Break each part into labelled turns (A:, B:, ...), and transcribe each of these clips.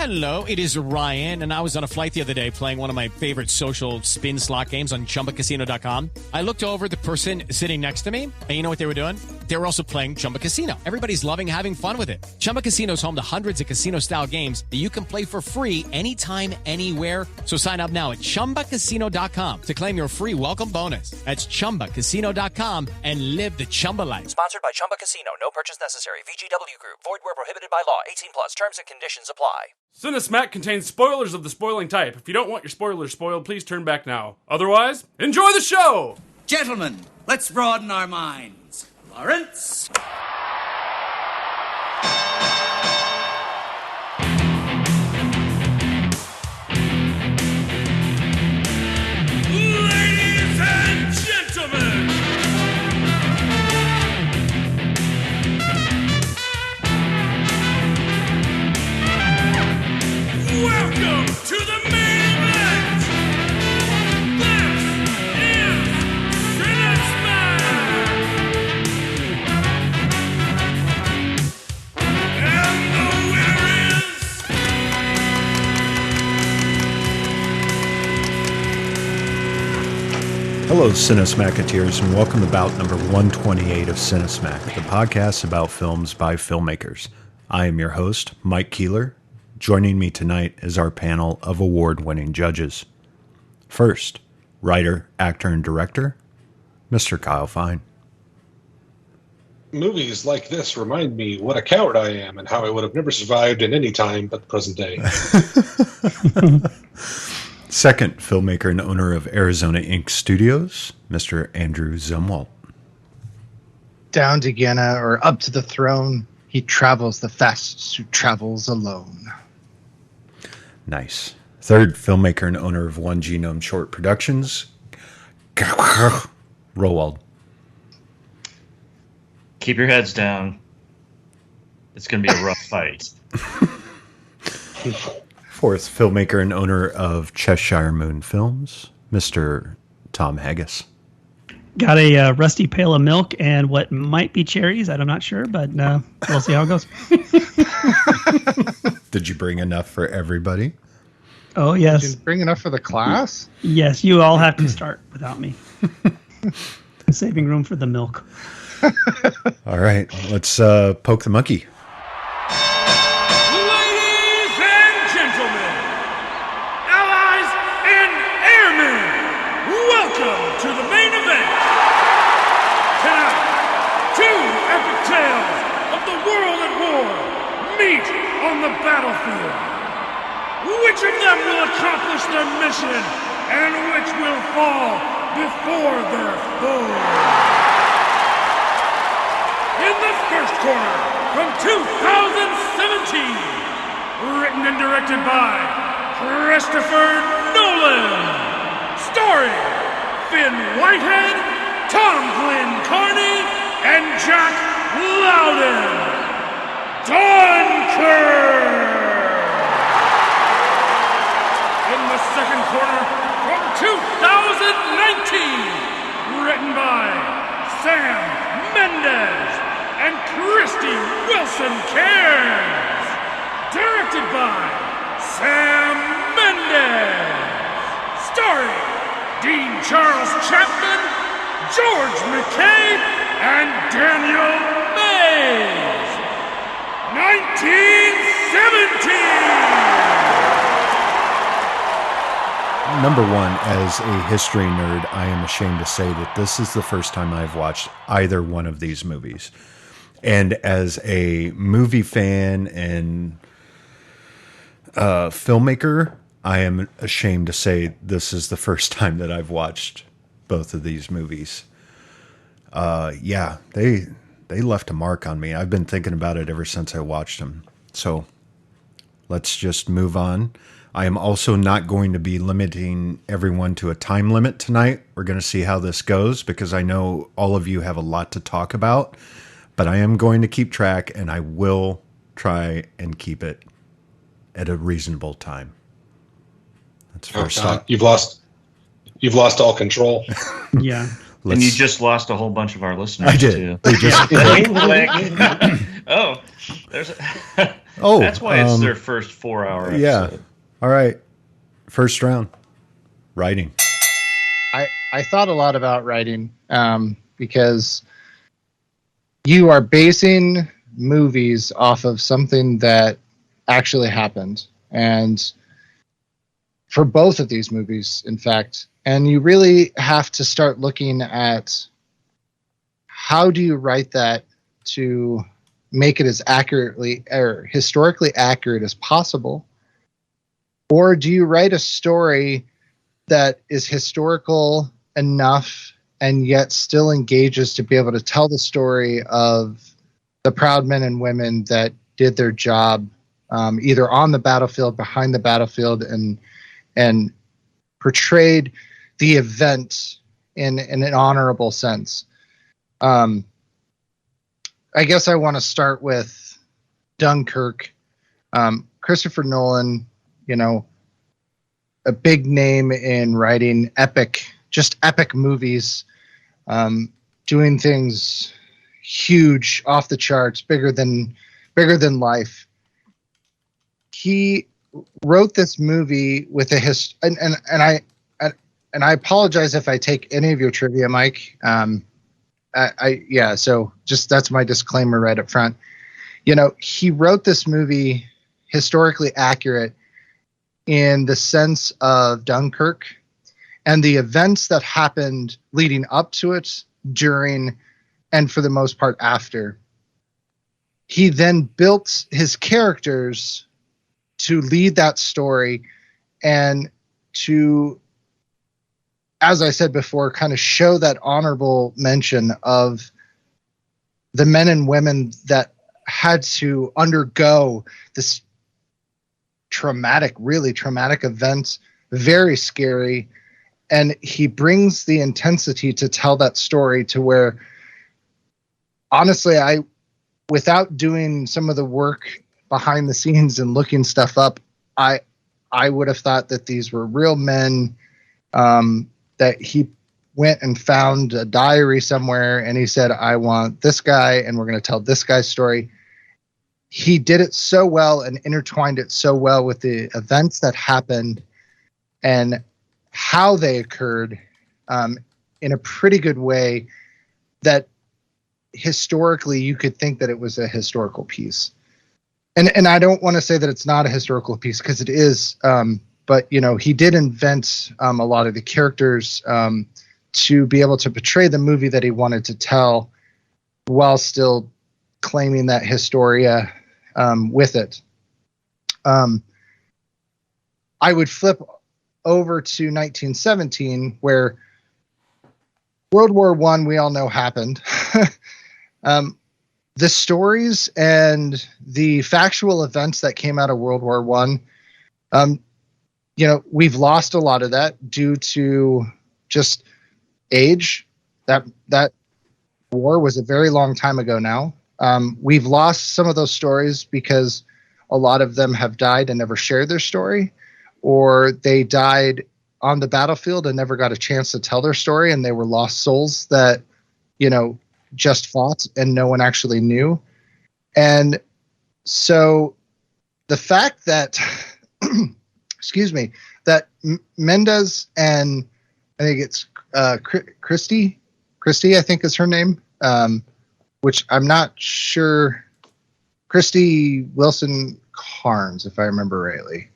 A: Hello, it is Ryan, and I was on a flight the other day playing one of my favorite social spin slot games on ChumbaCasino.com. I looked over at the person sitting next to me, and you know what they were doing? They were also playing Chumba Casino. Everybody's loving having fun with it. Chumba Casino is home to hundreds of casino-style games that you can play for free anytime, anywhere. So sign up now at ChumbaCasino.com to claim your free welcome bonus. That's ChumbaCasino.com and live the Chumba life.
B: Sponsored by Chumba Casino. No purchase necessary. VGW Group. Void where prohibited by law. 18 plus. Terms and conditions apply.
C: Cinesmack contains spoilers of the spoiling type. If you don't want your spoilers spoiled, please turn back now. Otherwise, enjoy the show!
D: Gentlemen, let's broaden our minds. Lawrence?
E: Ladies and gentlemen! Welcome to the main event! This is Cinesmack! And the winner is...
F: Hello, Cinesmacketeers, and welcome to bout number 128 of Cinesmack, the podcast about films by filmmakers. I am your host, Mike Keeler. Joining me tonight is our panel of award-winning judges. First, writer, actor, and director, Mr. Kyle Fine.
G: Movies like this remind me what a coward I am and how I would have never survived in any time but the present day.
F: Second, filmmaker and owner of Arizona Inc. Studios, Mr. Andrew Zumwalt.
H: Down to Guyana or up to the throne, he travels the fastest who travels alone.
F: Nice. Third, filmmaker and owner of One Genome Short Productions, Roald.
I: Keep your heads down. It's going to be a rough fight.
F: Fourth, filmmaker and owner of Cheshire Moon Films, Mr. Tom Haggis.
J: Got a rusty pail of milk and what might be cherries. I'm not sure, but we'll see how it goes.
F: Did you bring enough for everybody?
J: Oh, yes.
H: Did you bring enough for the class?
J: Yes, you all have to start without me. Saving room for the milk.
F: All right, let's poke the monkey.
E: Ladies and gentlemen, allies and airmen, welcome to the main event. Tonight, two epic tales of the world at war meet on the battlefield. Which of them will accomplish their mission and which will fall before their foe? In the first corner, from 2017, written and directed by Christopher Nolan, starring Finn Whitehead, Tom Glynn Carney, and Jack Loudon. Dunkirk! In the second corner, from 2019, written by Sam Mendes and Christy Wilson Cairns, directed by Sam Mendes, starring Dean Charles Chapman, George McCabe, and Daniel Mays. 1917!
F: Number one, as a history nerd, I am ashamed to say that this is the first time I've watched either one of these movies. And as a movie fan and filmmaker, I am ashamed to say this is the first time that I've watched both of these movies. Yeah, they left a mark on me. I've been thinking about it ever since I watched them. So let's just move on. I am also not going to be limiting everyone to a time limit tonight. We're going to see how this goes because I know all of you have a lot to talk about, but I am going to keep track and I will try and keep it at a reasonable time. That's first off.
G: You've lost all control.
J: Yeah.
I: And you just lost a whole bunch of our listeners.
F: I did.
I: Too.
F: They just
I: Oh, there's a
F: Oh,
I: That's why it's their first 4-hour episode.
F: Yeah. All right. First round. Writing.
H: I thought a lot about writing because you are basing movies off of something that actually happened. And for both of these movies, in fact, and you really have to start looking at how do you write that to make it as accurately or historically accurate as possible? Or do you write a story that is historical enough and yet still engages to be able to tell the story of the proud men and women that did their job either on the battlefield, behind the battlefield, and portrayed the event in an honorable sense? I guess I want to start with Dunkirk. Christopher Nolan, a big name in writing epic movies, doing things huge, off the charts, bigger than life. He wrote this movie with a and I apologize if I take any of your trivia, Mike. So just that's my disclaimer right up front. He wrote this movie historically accurate in the sense of Dunkirk and the events that happened leading up to it, during, and for the most part after. He then built his characters to lead that story and to, as I said before, kind of show that honorable mention of the men and women that had to undergo this really traumatic event, very scary. And he brings the intensity to tell that story to where, honestly, without doing some of the work behind the scenes and looking stuff up, I would have thought that these were real men, that he went and found a diary somewhere and he said, I want this guy and we're going to tell this guy's story. He did it so well and intertwined it so well with the events that happened and how they occurred in a pretty good way that historically you could think that it was a historical piece. And I don't want to say that it's not a historical piece, because it is, but he did invent a lot of the characters to be able to portray the movie that he wanted to tell while still claiming that Historia with it. I would flip over to 1917, where World War I, we all know, happened. The stories and the factual events that came out of World War I, we've lost a lot of that due to just age. That war was a very long time ago now. We've lost some of those stories because a lot of them have died and never shared their story, or they died on the battlefield and never got a chance to tell their story, and they were lost souls that, just fought and no one actually knew. And so the fact that, excuse me, that Mendez and I think it's Christy, I think is her name, which I'm not sure, Christy Wilson Carnes, if I remember rightly.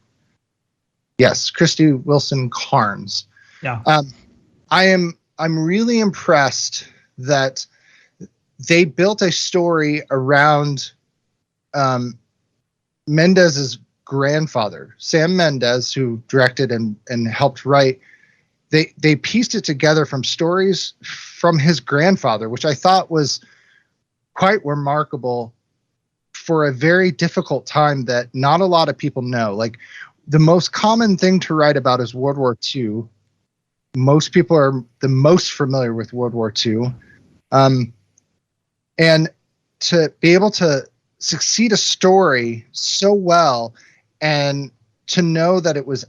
H: Yes, Christy Wilson Carnes.
J: Yeah.
H: I'm really impressed that they built a story around Mendez's grandfather, Sam Mendes, who directed and helped write. They pieced it together from stories from his grandfather, which I thought was quite remarkable for a very difficult time that not a lot of people know. Like, the most common thing to write about is World War II. Most people are the most familiar with World War II. And to be able to succeed a story so well and to know that it was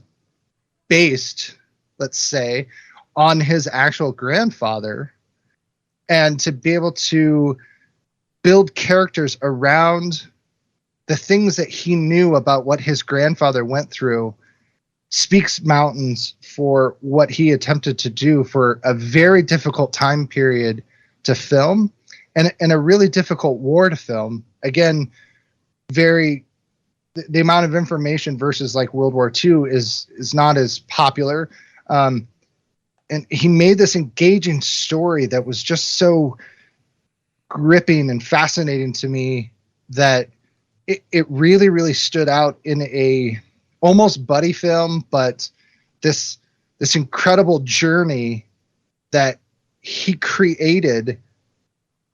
H: based, let's say, on his actual grandfather, and to be able to build characters around the things that he knew about what his grandfather went through speaks mountains for what he attempted to do for a very difficult time period to film, and a really difficult war to film. Again, the amount of information versus like World War II is not as popular. And he made this engaging story that was just so gripping and fascinating to me that it really, really stood out in a almost buddy film, but this incredible journey that he created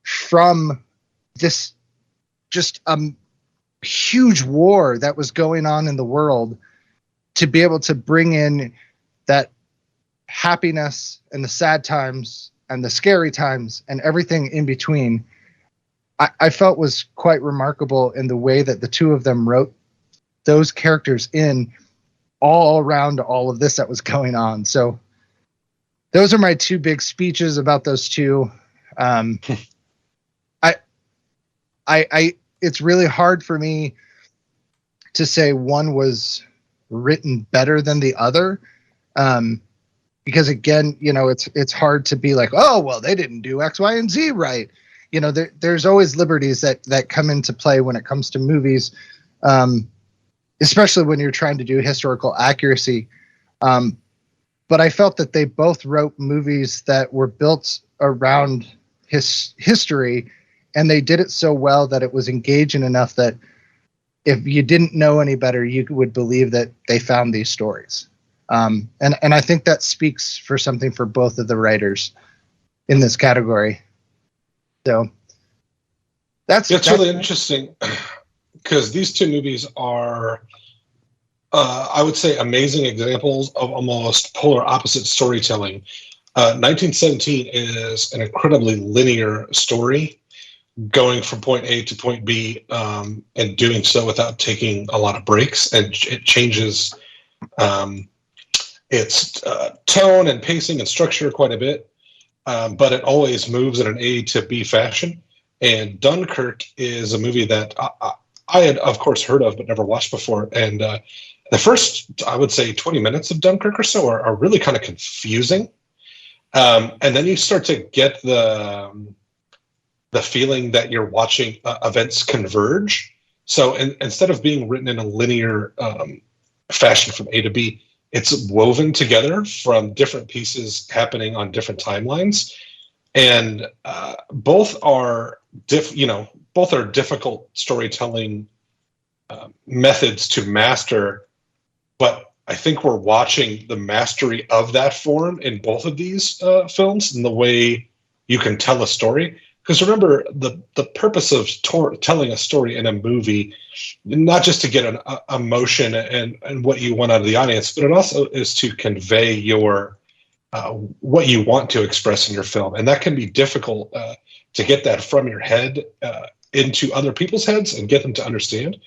H: from this just huge war that was going on in the world, to be able to bring in that happiness and the sad times and the scary times and everything in between. I felt was quite remarkable in the way that the two of them wrote those characters in all around all of this that was going on. So those are my two big speeches about those two. It's really hard for me to say one was written better than the other. Because again, it's hard to be like, oh, well, they didn't do X, Y, and Z right. There's always liberties that come into play when it comes to movies, especially when you're trying to do historical accuracy. But I felt that they both wrote movies that were built around history, and they did it so well that it was engaging enough that if you didn't know any better, you would believe that they found these stories. And I think that speaks for something for both of the writers in this category. So that's
G: really interesting, because these two movies are, I would say, amazing examples of almost polar opposite storytelling. 1917 is an incredibly linear story, going from point A to point B, and doing so without taking a lot of breaks. And it changes its tone and pacing and structure quite a bit, but it always moves in an A to B fashion. And Dunkirk is a movie that I had, of course, heard of but never watched before. And the first, I would say, 20 minutes of Dunkirk or so are really kind of confusing. And then you start to get the feeling that you're watching events converge. So instead of being written in a linear fashion from A to B, it's woven together from different pieces happening on different timelines. And both are difficult storytelling methods to master, but I think we're watching the mastery of that form in both of these films, and the way you can tell a story. Because remember, the purpose of telling a story in a movie, not just to get an emotion and what you want out of the audience, but it also is to convey your what you want to express in your film. And that can be difficult to get that from your head into other people's heads and get them to understand.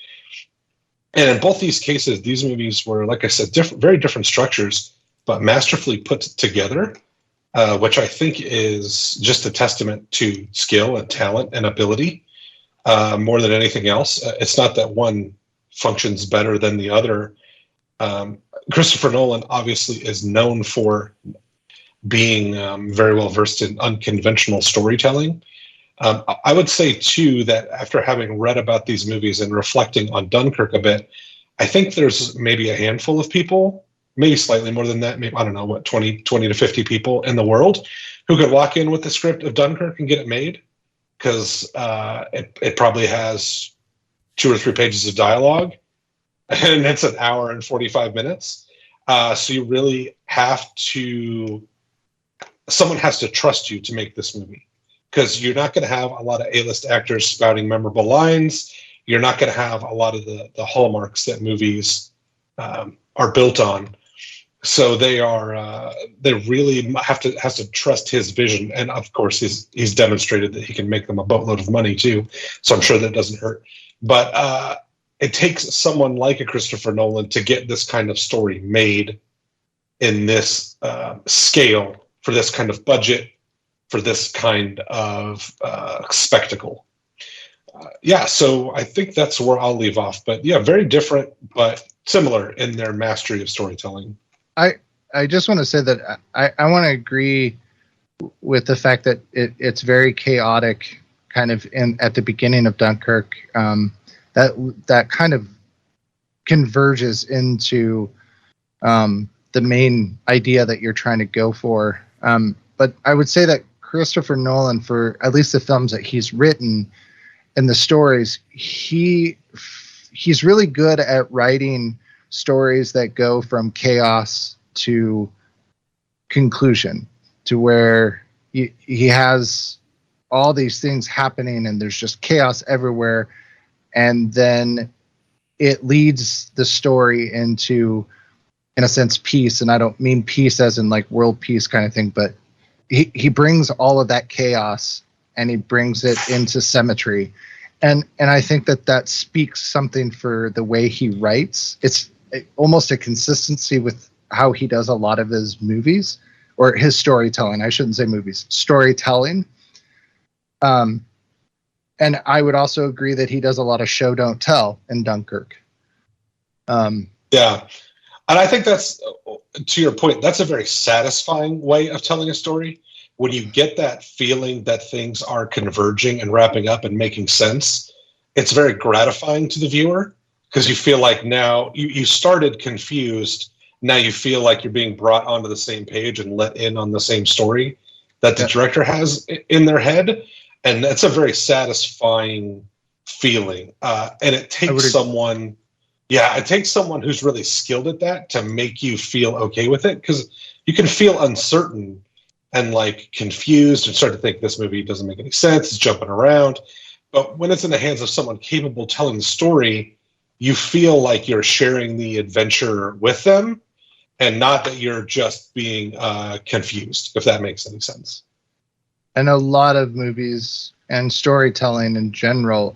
G: And in both these cases, these movies were, like I said, very different structures, but masterfully put together, which I think is just a testament to skill and talent and ability more than anything else. It's not that one functions better than the other. Christopher Nolan obviously is known for being very well versed in unconventional storytelling. I would say, too, that after having read about these movies and reflecting on Dunkirk a bit, I think there's maybe a handful of people, maybe slightly more than that, maybe, I don't know, 20 to 50 people in the world who could walk in with the script of Dunkirk and get it made, because it probably has 2 or 3 pages of dialogue, and it's an hour and 45 minutes. So you really have to, someone has to trust you to make this movie, because you're not going to have a lot of A-list actors spouting memorable lines. You're not going to have a lot of the hallmarks that movies are built on. So they really have to trust his vision. And of course, he's demonstrated that he can make them a boatload of money too. So I'm sure that doesn't hurt. But it takes someone like a Christopher Nolan to get this kind of story made in this scale, for this kind of budget, for this kind of spectacle. Yeah, so I think that's where I'll leave off. But yeah, very different, but similar in their mastery of storytelling.
H: I just want to say that I want to agree with the fact that it's very chaotic, kind of at the beginning of Dunkirk. That kind of converges into the main idea that you're trying to go for. But I would say that Christopher Nolan, for at least the films that he's written and the stories, he's really good at writing stories that go from chaos to conclusion, to where he has all these things happening and there's just chaos everywhere, and then it leads the story into, in a sense, peace. And I don't mean peace as in like world peace kind of thing, but he brings all of that chaos and he brings it into symmetry. And I think that speaks something for the way he writes. It's almost a consistency with how he does a lot of his movies, or his storytelling. I shouldn't say movies, storytelling. And I would also agree that he does a lot of show don't tell in Dunkirk.
G: Yeah. And I think that's, to your point, that's a very satisfying way of telling a story. When you get that feeling that things are converging and wrapping up and making sense, it's very gratifying to the viewer, because you feel like now you started confused. Now you feel like you're being brought onto the same page and let in on the same story that the director has in their head. And that's a very satisfying feeling. And it takes someone who's really skilled at that to make you feel okay with it, because you can feel uncertain and like confused and start to think this movie doesn't make any sense, it's jumping around. But when it's in the hands of someone capable of telling the story, you feel like you're sharing the adventure with them and not that you're just being confused, if that makes any sense.
H: And a lot of movies and storytelling in general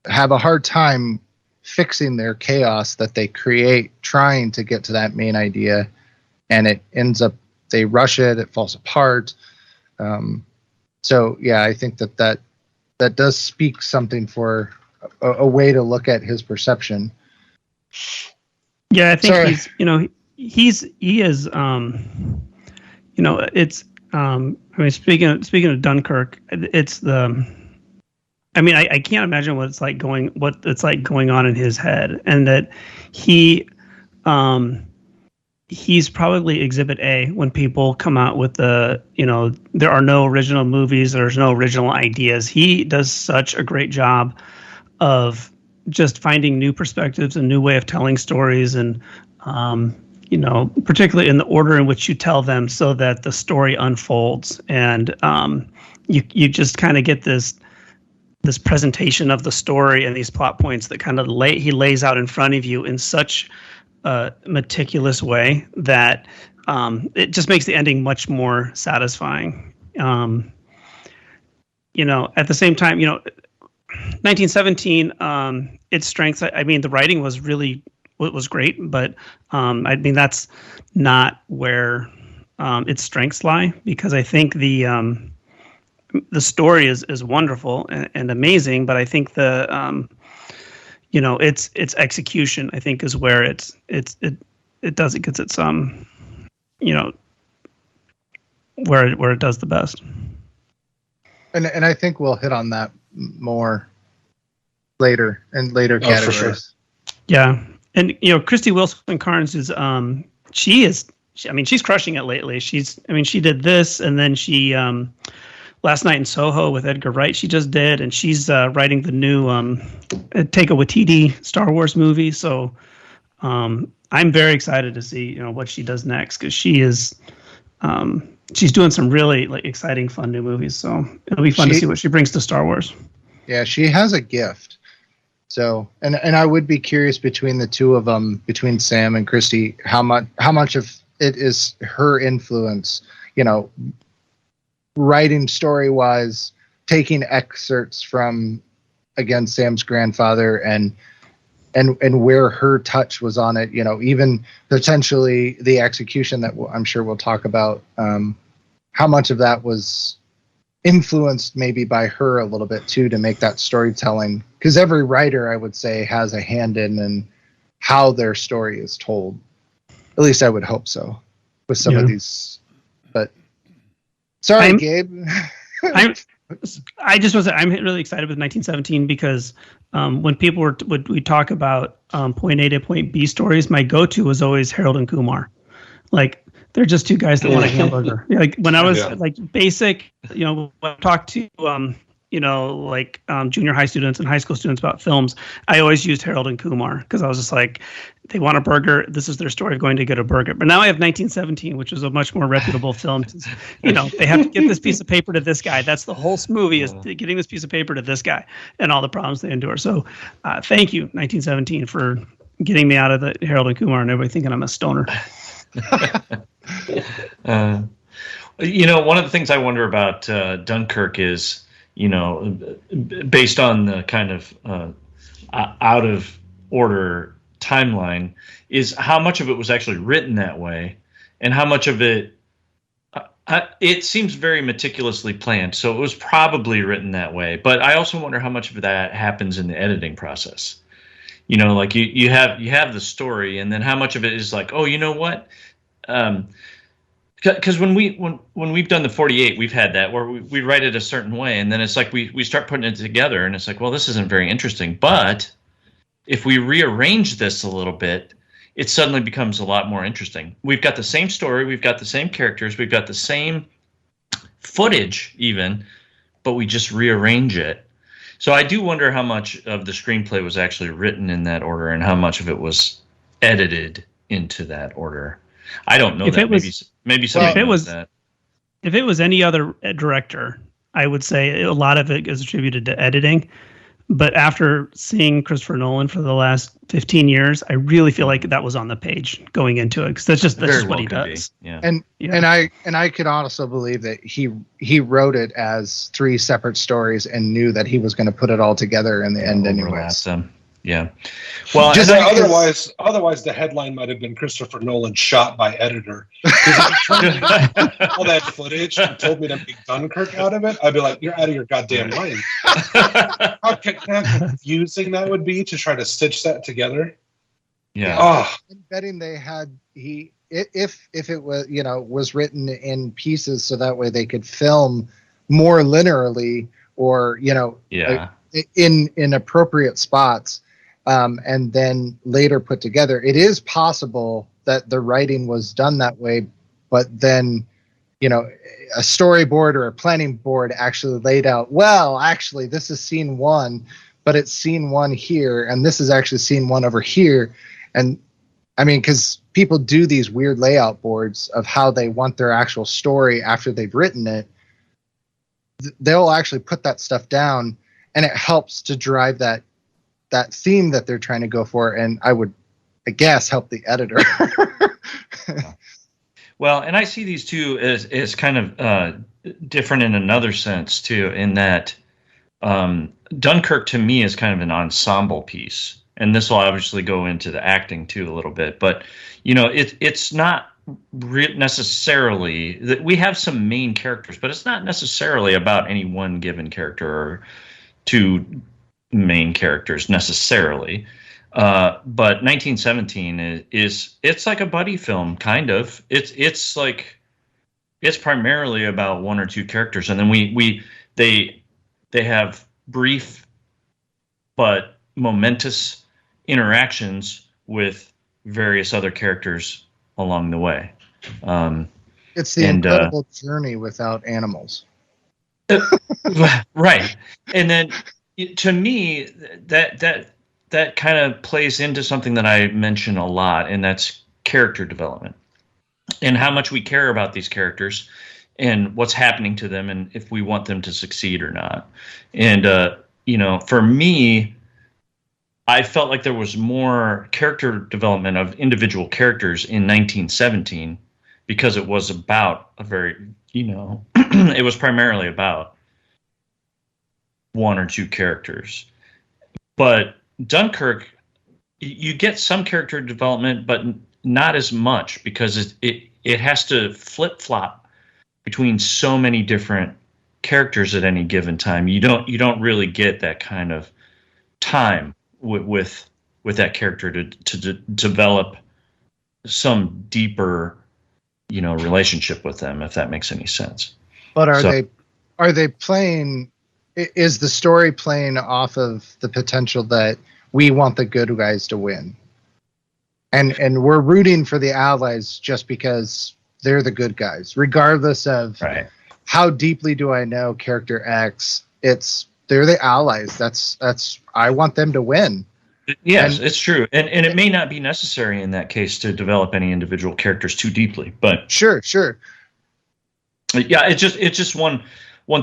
H: have a hard time fixing their chaos that they create trying to get to that main idea, and it ends up, they rush it falls apart. So yeah, I think that does speak something for a way to look at his perception.
J: Yeah, I think he is I mean, speaking of Dunkirk, it's the, I mean, I can't imagine what it's like going on in his head, and that he's probably exhibit A when people come out with there are no original movies, there's no original ideas. He does such a great job of just finding new perspectives and new way of telling stories, and particularly in the order in which you tell them, so that the story unfolds, and you just kind of get this presentation of the story and these plot points that kind of he lays out in front of you in such a meticulous way that it just makes the ending much more satisfying. At the same time, 1917, its strengths, I mean, the writing was great, but I mean, that's not where its strengths lie, because I think the story is wonderful and amazing, but I think its execution, I think, is where it gets its where it does the best.
H: And I think we'll hit on that more later in later categories. For sure.
J: Yeah. And Christy Wilson Carnes is she's crushing it lately. She did this, and then she Last Night in Soho with Edgar Wright she just did, and she's writing the new Taika Waititi Star Wars movie. So I'm very excited to see what she does next, because she is she's doing some really exciting, fun new movies. So it'll be fun to see what she brings to Star Wars. Yeah,
H: she has a gift. So, and I would be curious between the two of them, between Sam and Christy, how much of it is her influence, writing story-wise, taking excerpts from, again, Sam's grandfather, and where her touch was on it, even potentially the execution that I'm sure we'll talk about, how much of that was influenced maybe by her a little bit too to make that storytelling. Because every writer, I would say, has a hand in how their story is told. At least I would hope so with some of these. But sorry, Gabe.
J: I'm really excited with 1917 because when people would talk about point A to point B stories, my go-to was always Harold and Kumar. Like, they're just two guys that want a hamburger. Like, when I was like basic, when I talked to junior high students and high school students about films, I always used Harold and Kumar because I was just like, they want a burger. This is their story of going to get a burger. But now I have 1917, which is a much more reputable film. They have to get this piece of paper to this guy. That's the whole movie is getting this piece of paper to this guy and all the problems they endure. So thank you, 1917, for getting me out of the Harold and Kumar and everybody thinking I'm a stoner.
I: One of the things I wonder about Dunkirk is, based on the kind of out of order timeline, is how much of it was actually written that way, and how much of it it seems very meticulously planned. So it was probably written that way, but I also wonder how much of that happens in the editing process. Like you have the story, and then how much of it is like, oh, you know what? Because when we've done the 48, we've had that where we write it a certain way, and then it's like we start putting it together, and it's like, well, this isn't very interesting. But if we rearrange this a little bit, it suddenly becomes a lot more interesting. We've got the same story, we've got the same characters, we've got the same footage even, but we just rearrange it. So I do wonder how much of the screenplay was actually written in that order and how much of it was edited into that order. I don't know that. Maybe somebody knows that.
J: If it was any other director, I would say a lot of it is attributed to editing. But after seeing Christopher Nolan for the last 15 years, I really feel like that was on the page going into it, because that's just what he does.
I: Yeah.
H: And I could also believe that he wrote it as three separate stories and knew that he was going to put it all together in the end anyways.
I: Yeah. Well,
G: just otherwise the headline might have been Christopher Nolan shot by editor. All that footage and told me to make Dunkirk out of it, I'd be like, you're out of your goddamn mind. How confusing that would be to try to stitch that together.
I: Yeah.
H: Oh. I'm betting they had if it was was written in pieces so that way they could film more linearly or in appropriate spots. And then later put together. It is possible that the writing was done that way, but then, a storyboard or a planning board actually laid out, well, actually, this is scene one, but it's scene one here, and this is actually scene one over here. And I mean, because people do these weird layout boards of how they want their actual story after they've written it. They'll actually put that stuff down, and it helps to drive that theme that they're trying to go for, and I guess help the editor.
I: Well, and I see these two as kind of different in another sense too, in that Dunkirk to me is kind of an ensemble piece, and this will obviously go into the acting too a little bit, but it's not necessarily that we have some main characters, but it's not necessarily about any one given character or two main characters necessarily, but 1917 it's like a buddy film, kind of. It's primarily about one or two characters, and then they have brief but momentous interactions with various other characters along the way.
H: It's the incredible journey without animals.
I: Right, and then. To me, that kind of plays into something that I mention a lot, and that's character development and how much we care about these characters and what's happening to them and if we want them to succeed or not. And, for me, I felt like there was more character development of individual characters in 1917 because it was about it was primarily about one or two characters. But Dunkirk, you get some character development, but not as much because it has to flip-flop between so many different characters at any given time. You don't really get that kind of time with that character to develop some deeper, relationship with them, if that makes any sense.
H: But are they playing? Is the story playing off of the potential that we want the good guys to win, and we're rooting for the Allies just because they're the good guys, regardless of how deeply do I know character X? They're the Allies. That's I want them to win.
I: Yes, it's true, and it may not be necessary in that case to develop any individual characters too deeply, but
H: sure.
I: Yeah, it's just one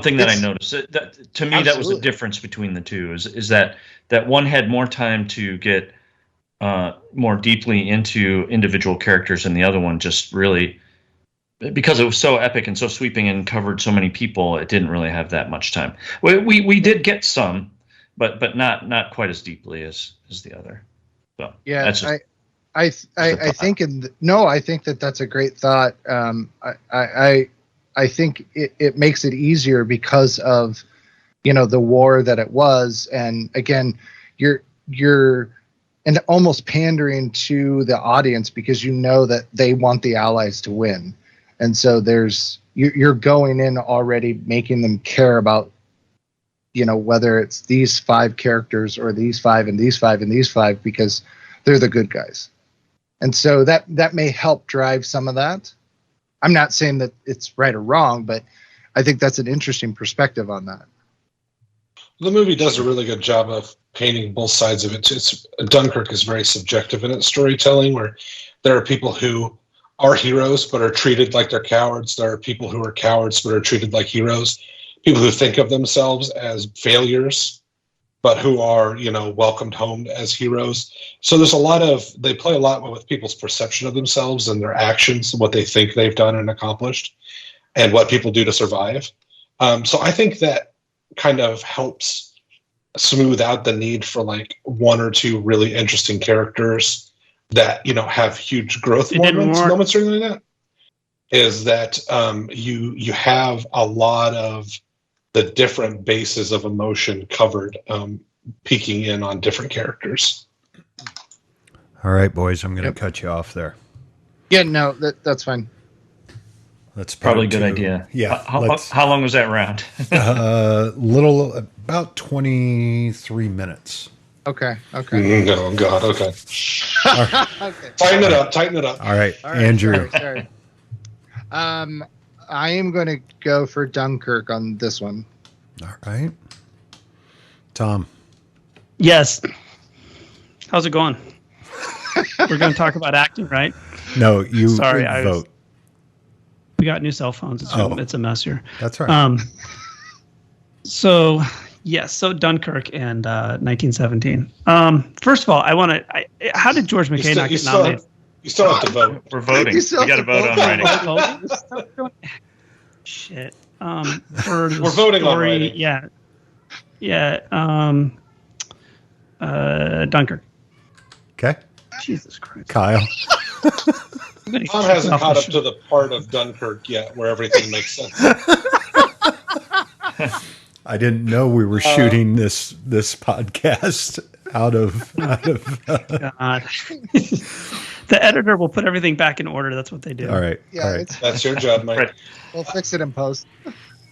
I: thing that I noticed. To me, that was the difference between the two. Is that one had more time to get more deeply into individual characters, and the other one just really, because it was so epic and so sweeping and covered so many people, it didn't really have that much time. We did get some, but not quite as deeply as the other. So
H: yeah,
I: that's just,
H: I think I think that's a great thought. I think it makes it easier because of the war that it was, and again, you're and almost pandering to the audience because that they want the Allies to win, and so you're going in already making them care about whether it's these 5 characters or these 5 and these 5 and these 5 because they're the good guys, and so that may help drive some of that. I'm not saying that it's right or wrong, but I think that's an interesting perspective on that.
G: The movie does a really good job of painting both sides of it. Dunkirk is very subjective in its storytelling, where there are people who are heroes but are treated like they're cowards. There are people who are cowards but are treated like heroes. People who think of themselves as failures but who are, welcomed home as heroes. So they play a lot with people's perception of themselves and their actions, what they think they've done and accomplished, and what people do to survive. So I think that kind of helps smooth out the need for like one or two really interesting characters that, have huge growth moments or anything like that. Is that you have a lot of the different bases of emotion covered, peeking in on different characters.
F: All right, boys, I'm going to cut you off there.
H: Yeah, no, that's fine.
F: That's
I: probably a good idea.
F: Yeah.
I: How long was that round?
F: About 23 minutes.
H: Okay.
G: Oh God. Okay. Okay. Tighten it up.
F: All right, Andrew.
H: Sorry. I am going to go for Dunkirk on this one.
F: All right. Tom.
J: Yes. How's it going? We're going to talk about acting, right?
F: No, you
J: Sorry,
F: vote.
J: We got new cell phones. It's a mess here.
F: That's right.
J: So Dunkirk and 1917. First of all, how did George McKay not get nominated?
G: You still have to vote.
I: We're voting. We got to vote on writing.
J: Shit. For the
G: We're voting on writing.
J: Yeah. Dunkirk.
F: Okay.
J: Jesus Christ.
F: Kyle.
G: Tom hasn't caught up to the part of Dunkirk yet where everything makes sense.
F: I didn't know we were shooting this podcast out of
J: God. The editor will put everything back in order. That's what they do.
F: All right.
H: Yeah,
F: all right.
G: That's your job, Mike.
I: Right.
H: We'll fix it in post.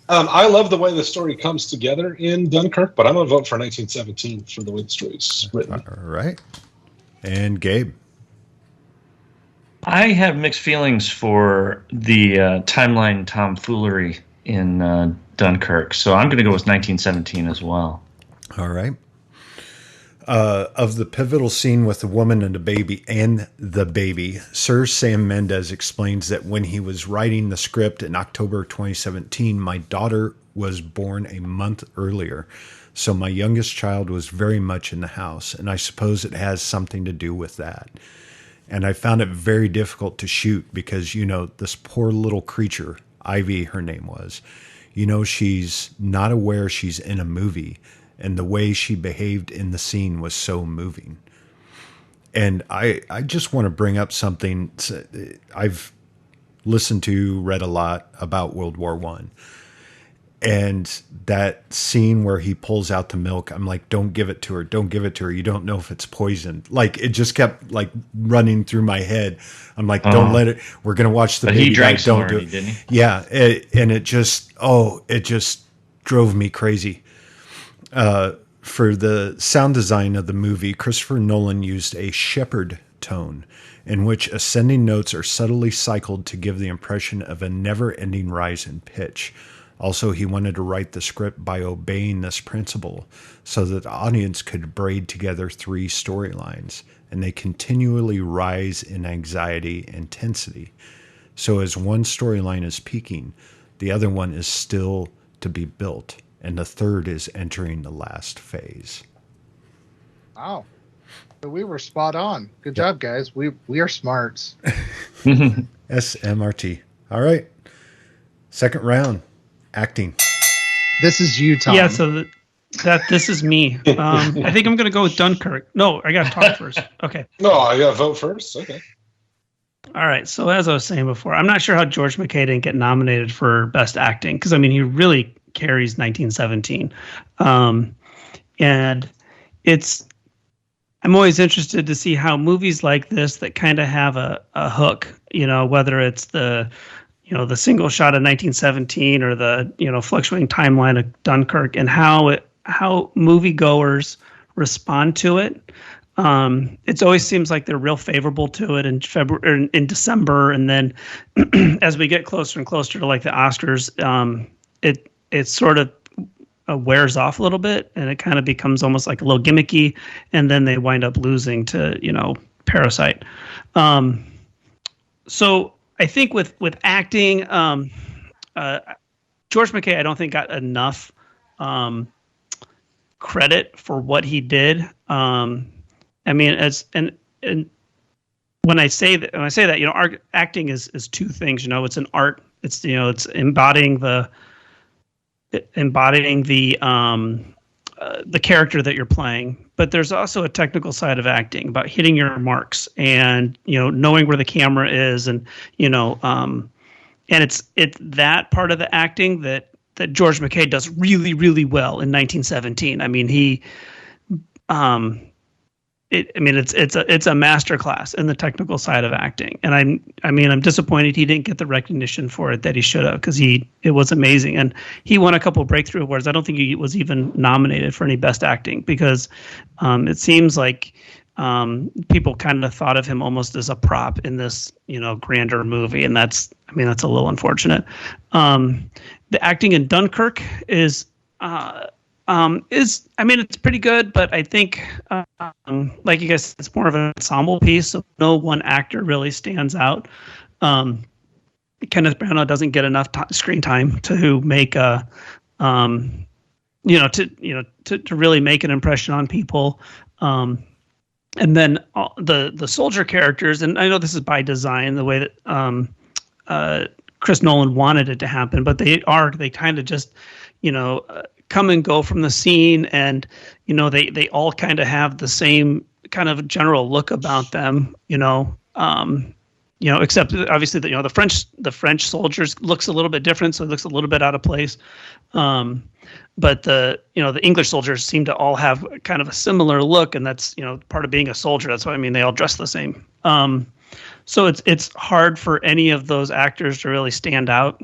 G: I love the way the story comes together in Dunkirk, but I'm going to vote for 1917 for the way the story's written.
F: All right. And Gabe.
I: I have mixed feelings for the timeline tomfoolery in Dunkirk, so I'm going to go with 1917 as well.
F: All right. Of the pivotal scene with the woman and the baby, Sir Sam Mendes explains that when he was writing the script in October 2017, my daughter was born a month earlier, so my youngest child was very much in the house, and I suppose it has something to do with that. And I found it very difficult to shoot because, this poor little creature, Ivy, her name was, she's not aware she's in a movie. And the way she behaved in the scene was so moving. And I just want to bring up something. I've read a lot about World War I. And that scene where he pulls out the milk, I'm like, don't give it to her. Don't give it to her. You don't know if it's poisoned. Like, it just kept like running through my head. I'm like, don't let it. We're going to watch the
I: but
F: baby
I: he drank
F: die.
I: some
F: Don't do
I: already,
F: it.
I: didn't he?
F: Yeah. And it just drove me crazy. For the sound design of the movie, Christopher Nolan used a shepherd tone in which ascending notes are subtly cycled to give the impression of a never-ending rise in pitch. Also, he wanted to write the script by obeying this principle so that the audience could braid together three storylines, and they continually rise in anxiety and intensity. So as one storyline is peaking, the other one is still to be built, and the third is entering the last phase.
H: Wow. So we were spot on. Good job, guys. We are smarts.
F: SMRT. All right. Second round. Acting.
H: This is you, Tom.
J: Yeah, so this is me. I think I'm going to go with Dunkirk. No, I got to talk first. Okay.
G: No, I got to vote first. Okay.
J: All right. So as I was saying before, I'm not sure how George McKay didn't get nominated for Best Acting because, I mean, he really carries 1917. And I'm always interested to see how movies like this that kind of have a hook, whether it's the single shot of 1917 or the, fluctuating timeline of Dunkirk and how moviegoers respond to it. It always seems like they're real favorable to it in February, in December. And then as we get closer and closer to like the Oscars, it sort of wears off a little bit and it kind of becomes almost like a little gimmicky. And then they wind up losing to, Parasite. So I think with acting, George McKay, I don't think got enough credit for what he did. I mean, and when I say that, acting is two things. It's an art. It's it's embodying the character that you're playing. But there's also a technical side of acting about hitting your marks and, knowing where the camera is and, and it's that part of the acting that George McKay does really, really well in 1917. I mean, it's a masterclass in the technical side of acting. And I'm disappointed he didn't get the recognition for it that he should have because it was amazing. And he won a couple of breakthrough awards. I don't think he was even nominated for any best acting because it seems like people kind of thought of him almost as a prop in this, grander movie. And that's a little unfortunate. The acting in Dunkirk is it's pretty good, but I think, like you guys, it's more of an ensemble piece. So no one actor really stands out. Kenneth Branagh doesn't get enough screen time to make to really make an impression on people. And then the soldier characters, and I know this is by design, the way that Chris Nolan wanted it to happen, but they kind of just, come and go from the scene, and they all kind of have the same kind of general look about them, except obviously the French soldiers looks a little bit different, so it looks a little bit out of place. But the English soldiers seem to all have kind of a similar look, and that's part of being a soldier. That's why they all dress the same. So it's hard for any of those actors to really stand out.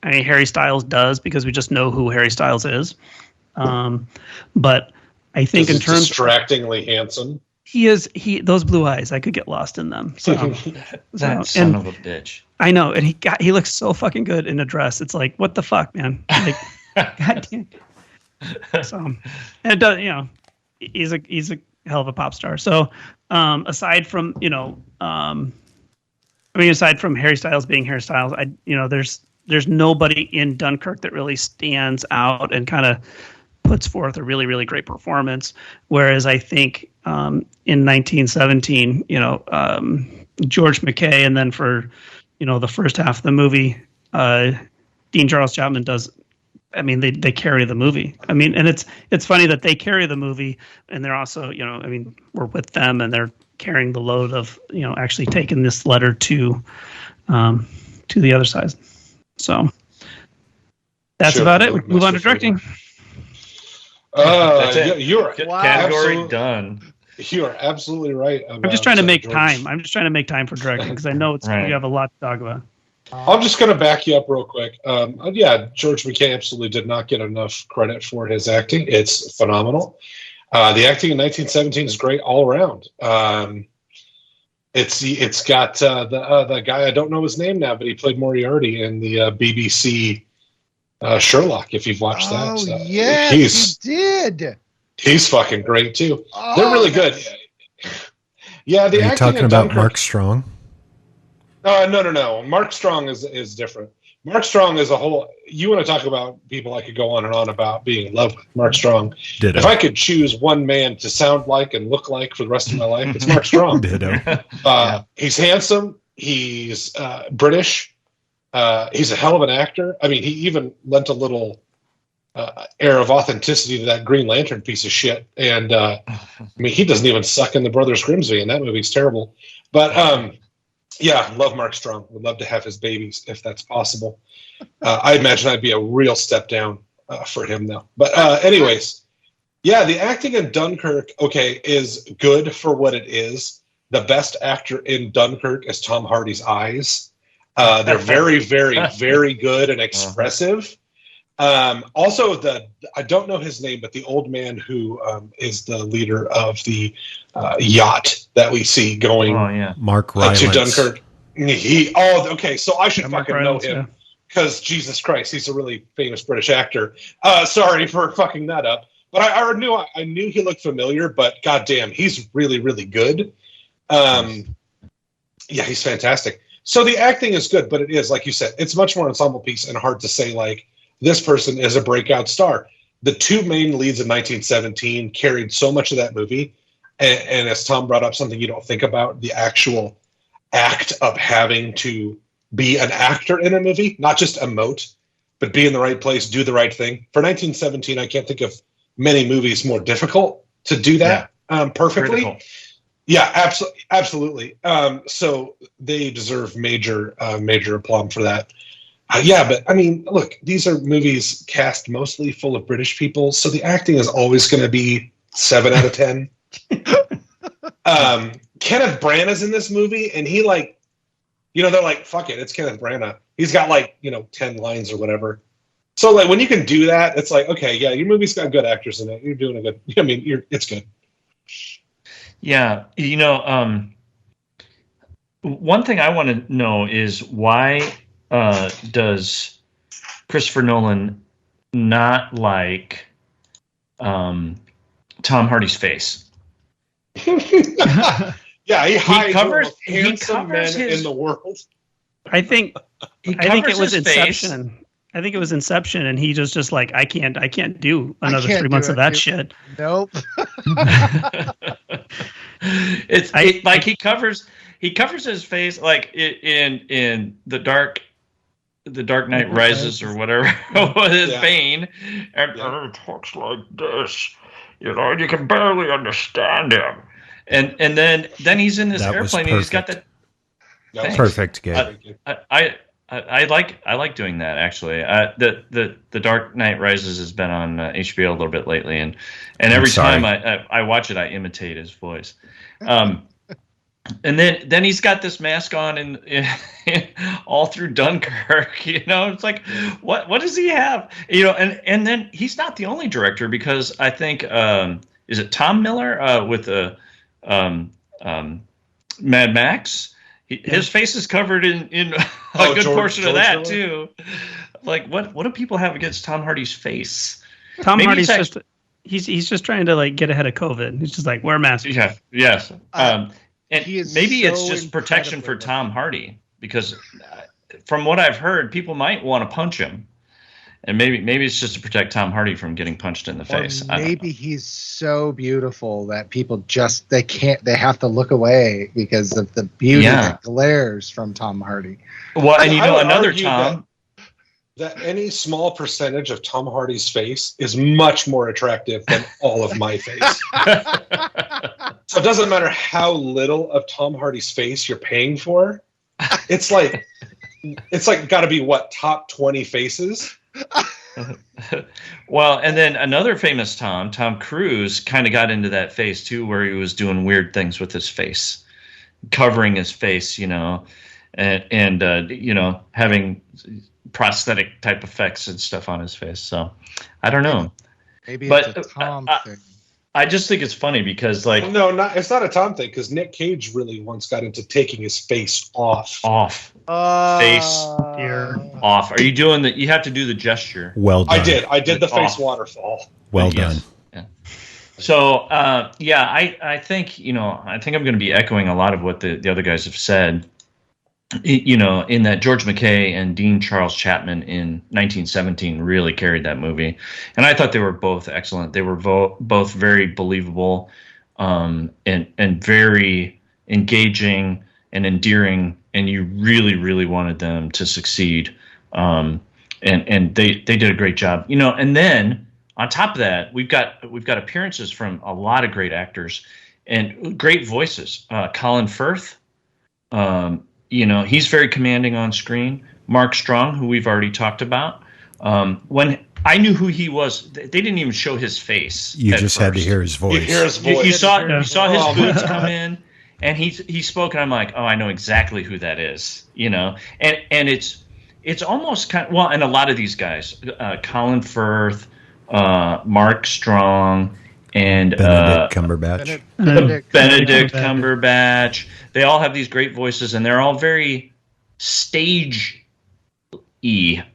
J: Harry Styles does because we just know who Harry Styles is. But I think in terms
G: distractingly handsome.
J: He is those blue eyes, I could get lost in them. So,
I: that son of a bitch.
J: I know, and he looks so fucking good in a dress. It's like, what the fuck, man? Like, God damn. So, and it does, he's a hell of a pop star. So, aside from aside from Harry Styles being Harry Styles, there's nobody in Dunkirk that really stands out and kind of puts forth a really, really great performance. Whereas I think in 1917, George McKay, and then for, the first half of the movie, Dean Charles Chapman does. They carry the movie. And it's funny that they carry the movie, and they're also, we're with them, and they're carrying the load of, actually taking this letter to the other side. So That's about it. We can move on to directing.
I: That's it.
G: You're
I: category done.
G: You are absolutely right.
J: I'm just trying to make time. I'm just trying to make time for directing because I know we have a lot to talk about.
G: I'm just going to back you up real quick. George McKay absolutely did not get enough credit for his acting. It's phenomenal. The acting in 1917 is great all around. It's got the guy, I don't know his name now, but he played Moriarty in the BBC Sherlock. If you've watched that,
H: he did.
G: He's fucking great too. They're really good. Yeah, the
F: Are you
G: acting
F: talking
G: in
F: about
G: Dunkirk,
F: Mark Strong?
G: No. Mark Strong is different. Mark Strong is a whole. You want to talk about people I could go on and on about being in love with. Mark Strong.
F: Ditto.
G: If I could choose one man to sound like and look like for the rest of my life, it's Mark Strong.
F: Ditto.
G: He's handsome. He's British. He's a hell of an actor. I mean, he even lent a little air of authenticity to that Green Lantern piece of shit. And I mean, he doesn't even suck in the Brothers Grimsby, and that movie's terrible. But yeah, love Mark Strong. Would love to have his babies if that's possible. I imagine I'd be a real step down for him, though. But anyways, yeah, the acting in Dunkirk, is good for what it is. The best actor in Dunkirk is Tom Hardy's eyes. They're very, very, very good and expressive. Also, I don't know his name, but the old man who is the leader of the yacht that we see going
F: Mark Rylance.
G: To Dunkirk. So I should fucking know him because Jesus Christ, he's a really famous British actor. Sorry for fucking that up, but I knew he looked familiar, but goddamn, he's really, really good. Yeah, he's fantastic. So the acting is good, but it is, like you said, it's much more ensemble piece and hard to say, like, this person is a breakout star. The two main leads in 1917 carried so much of that movie. And as Tom brought up, something you don't think about, the actual act of having to be an actor in a movie, not just emote, but be in the right place, do the right thing. For 1917, I can't think of many movies more difficult to do that perfectly. Critical. Yeah, absolutely. So they deserve major aplomb for that. But I mean, look, these are movies cast mostly full of British people, so the acting is always going to be 7 out of 10. Kenneth Branagh's in this movie, and he they're like, fuck it, it's Kenneth Branagh. He's got 10 lines or whatever. So when you can do that, it's like, okay, yeah, your movie's got good actors in it. You're doing a good. I mean, it's good.
I: Yeah, one thing I want to know is why does Christopher Nolan not like Tom Hardy's face?
G: Yeah, he covers
I: men
G: in the world.
J: I think it was Inception. Face. I think it was Inception, and he just like, I can't do another 3 months of that shit.
H: Nope.
I: He covers his face like in the Dark Knight Rises or whatever with his Bane, and he talks like this. And you can barely understand him. And then he's in this airplane and he's got that.
F: Perfect, Gabe.
I: I like doing that actually. The Dark Knight Rises has been on HBO a little bit lately, and every time I watch it, I imitate his voice. And then he's got this mask on in all through Dunkirk. It's like, what does he have? And then he's not the only director, because I think is it Tom Miller with the Mad Max? His face is covered in a good portion of that too. Like, what do people have against Tom Hardy's face?
J: Tom Hardy's just he's just trying to get ahead of COVID. He's just like, wear a mask.
I: Yeah. Yes. And maybe it's just protection for Tom Hardy, because from what I've heard, people might want to punch him, and maybe it's just to protect Tom Hardy from getting punched in the face.
H: Maybe he's so beautiful that people they have to look away because of the beauty that glares from Tom Hardy.
I: Well, and another Tom.
G: That any small percentage of Tom Hardy's face is much more attractive than all of my face. So it doesn't matter how little of Tom Hardy's face you're paying for. It's like got to be top 20 faces.
I: Well, and then another famous Tom Cruise, kind of got into that phase too, where he was doing weird things with his face, covering his face, and having prosthetic type effects and stuff on his face. So I don't know.
H: Maybe
I: But
H: it's a Tom thing.
I: I just think it's funny because, like,
G: No, it's not a Tom thing, because Nick Cage really once got into taking his face off.
I: Face off. Are you doing that? You have to do the gesture.
F: Well done.
G: I did the face waterfall.
F: Well done.
I: Yeah. So, I think I'm going to be echoing a lot of what the other guys have said. In that George McKay and Dean Charles Chapman in 1917 really carried that movie, and I thought they were both excellent. They were both very believable, and very engaging and endearing, and you really, really wanted them to succeed. And they did a great job. And then on top of that, we've got appearances from a lot of great actors and great voices. Colin Firth. He's very commanding on screen. Mark Strong, who we've already talked about. When I knew who he was, they didn't even show his face.
F: You just had to hear his voice.
G: You hear his voice.
I: You saw his boots come in, and he spoke, and I'm like, oh, I know exactly who that is. And it's almost kind of, well, and a lot of these guys, Colin Firth, Mark Strong, and
F: Benedict Cumberbatch.
I: Benedict Cumberbatch. They all have these great voices, and they're all very stage-y,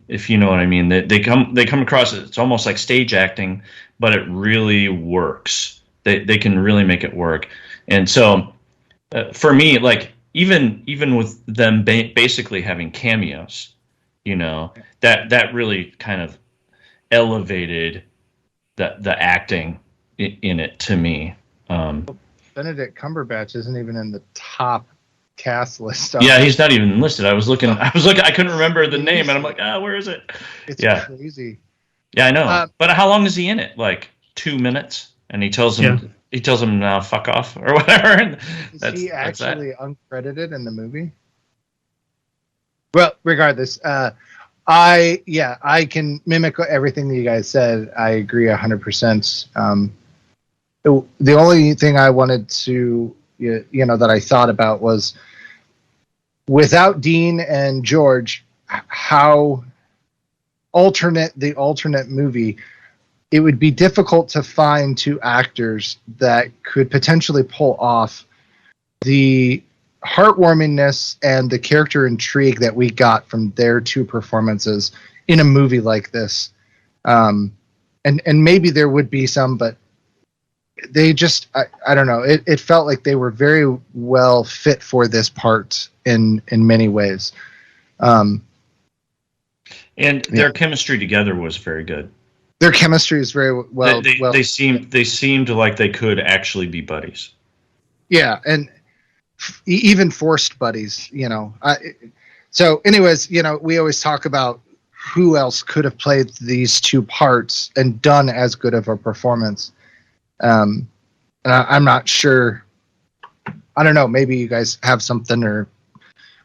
I: if you know what I mean. They come across, it's almost like stage acting, but it really works. They can really make it work. And so, for me, like even with them basically having cameos, that really kind of elevated the acting in it to me.
H: Benedict Cumberbatch isn't even in the top cast list.
I: Yeah, he's not even listed. I was looking. I couldn't remember the name, and I'm like, where is it?
H: It's crazy.
I: Yeah, I know. But how long is he in it? Like 2 minutes, and he tells him now fuck off or whatever. And
H: is he actually uncredited in the movie? Well, regardless, I can mimic everything that you guys said. I agree 100%. The only thing I wanted to, that I thought about was, without Dean and George, how the alternate movie, it would be difficult to find two actors that could potentially pull off the heartwarmingness and the character intrigue that we got from their two performances in a movie like this. And maybe there would be some, but they just, I don't know. It felt like they were very well fit for this part in many ways.
I: And their chemistry together was very good.
H: Their chemistry is very well.
I: They seemed like they could actually be buddies.
H: Yeah, and even forced buddies. So, anyways, we always talk about who else could have played these two parts and done as good of a performance. And I'm not sure. I don't know. Maybe you guys have something, or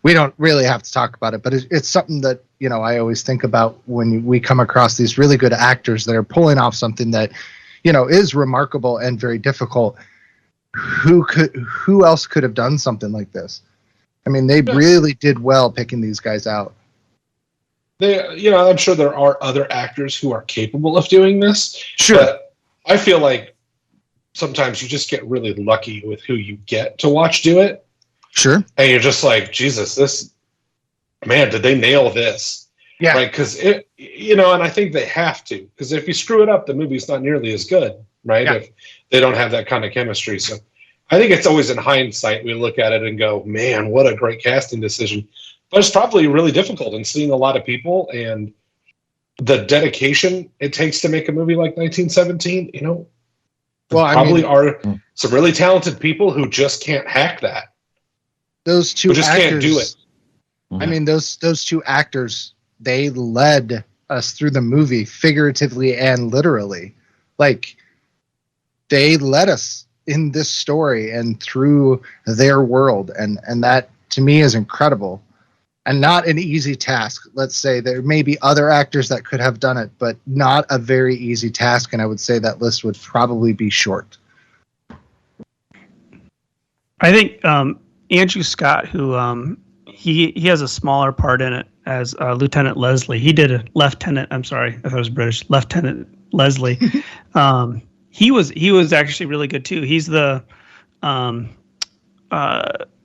H: we don't really have to talk about it. But it's something that I always think about when we come across these really good actors that are pulling off something that is remarkable and very difficult. Who else could have done something like this? I mean, they really did well picking these guys out.
G: I'm sure there are other actors who are capable of doing this.
H: Sure.
G: But I feel like sometimes you just get really lucky with who you get to watch do it.
H: Sure.
G: And you're just like, Jesus, did they nail this?
H: Yeah.
G: Right. Because and I think they have to, because if you screw it up, the movie's not nearly as good. Right. Yeah. If they don't have that kind of chemistry. So I think it's always in hindsight, we look at it and go, man, what a great casting decision. But it's probably really difficult, in seeing a lot of people and the dedication it takes to make a movie like 1917, are some really talented people who just can't hack that.
H: Those two
G: who just
H: actors,
G: can't do it.
H: I mean, those two actors, they led us through the movie figuratively and literally. Like, they led us in this story and through their world, and that to me is incredible. and not an easy task. Let's say there may be other actors that could have done it, but not a very easy task. And I would say that list would probably be short.
J: I think Andrew Scott, who he has a smaller part in it as Lieutenant Leslie. He did a Lieutenant. I'm sorry, I thought it was British. Lieutenant Leslie. He was actually really good too. He's the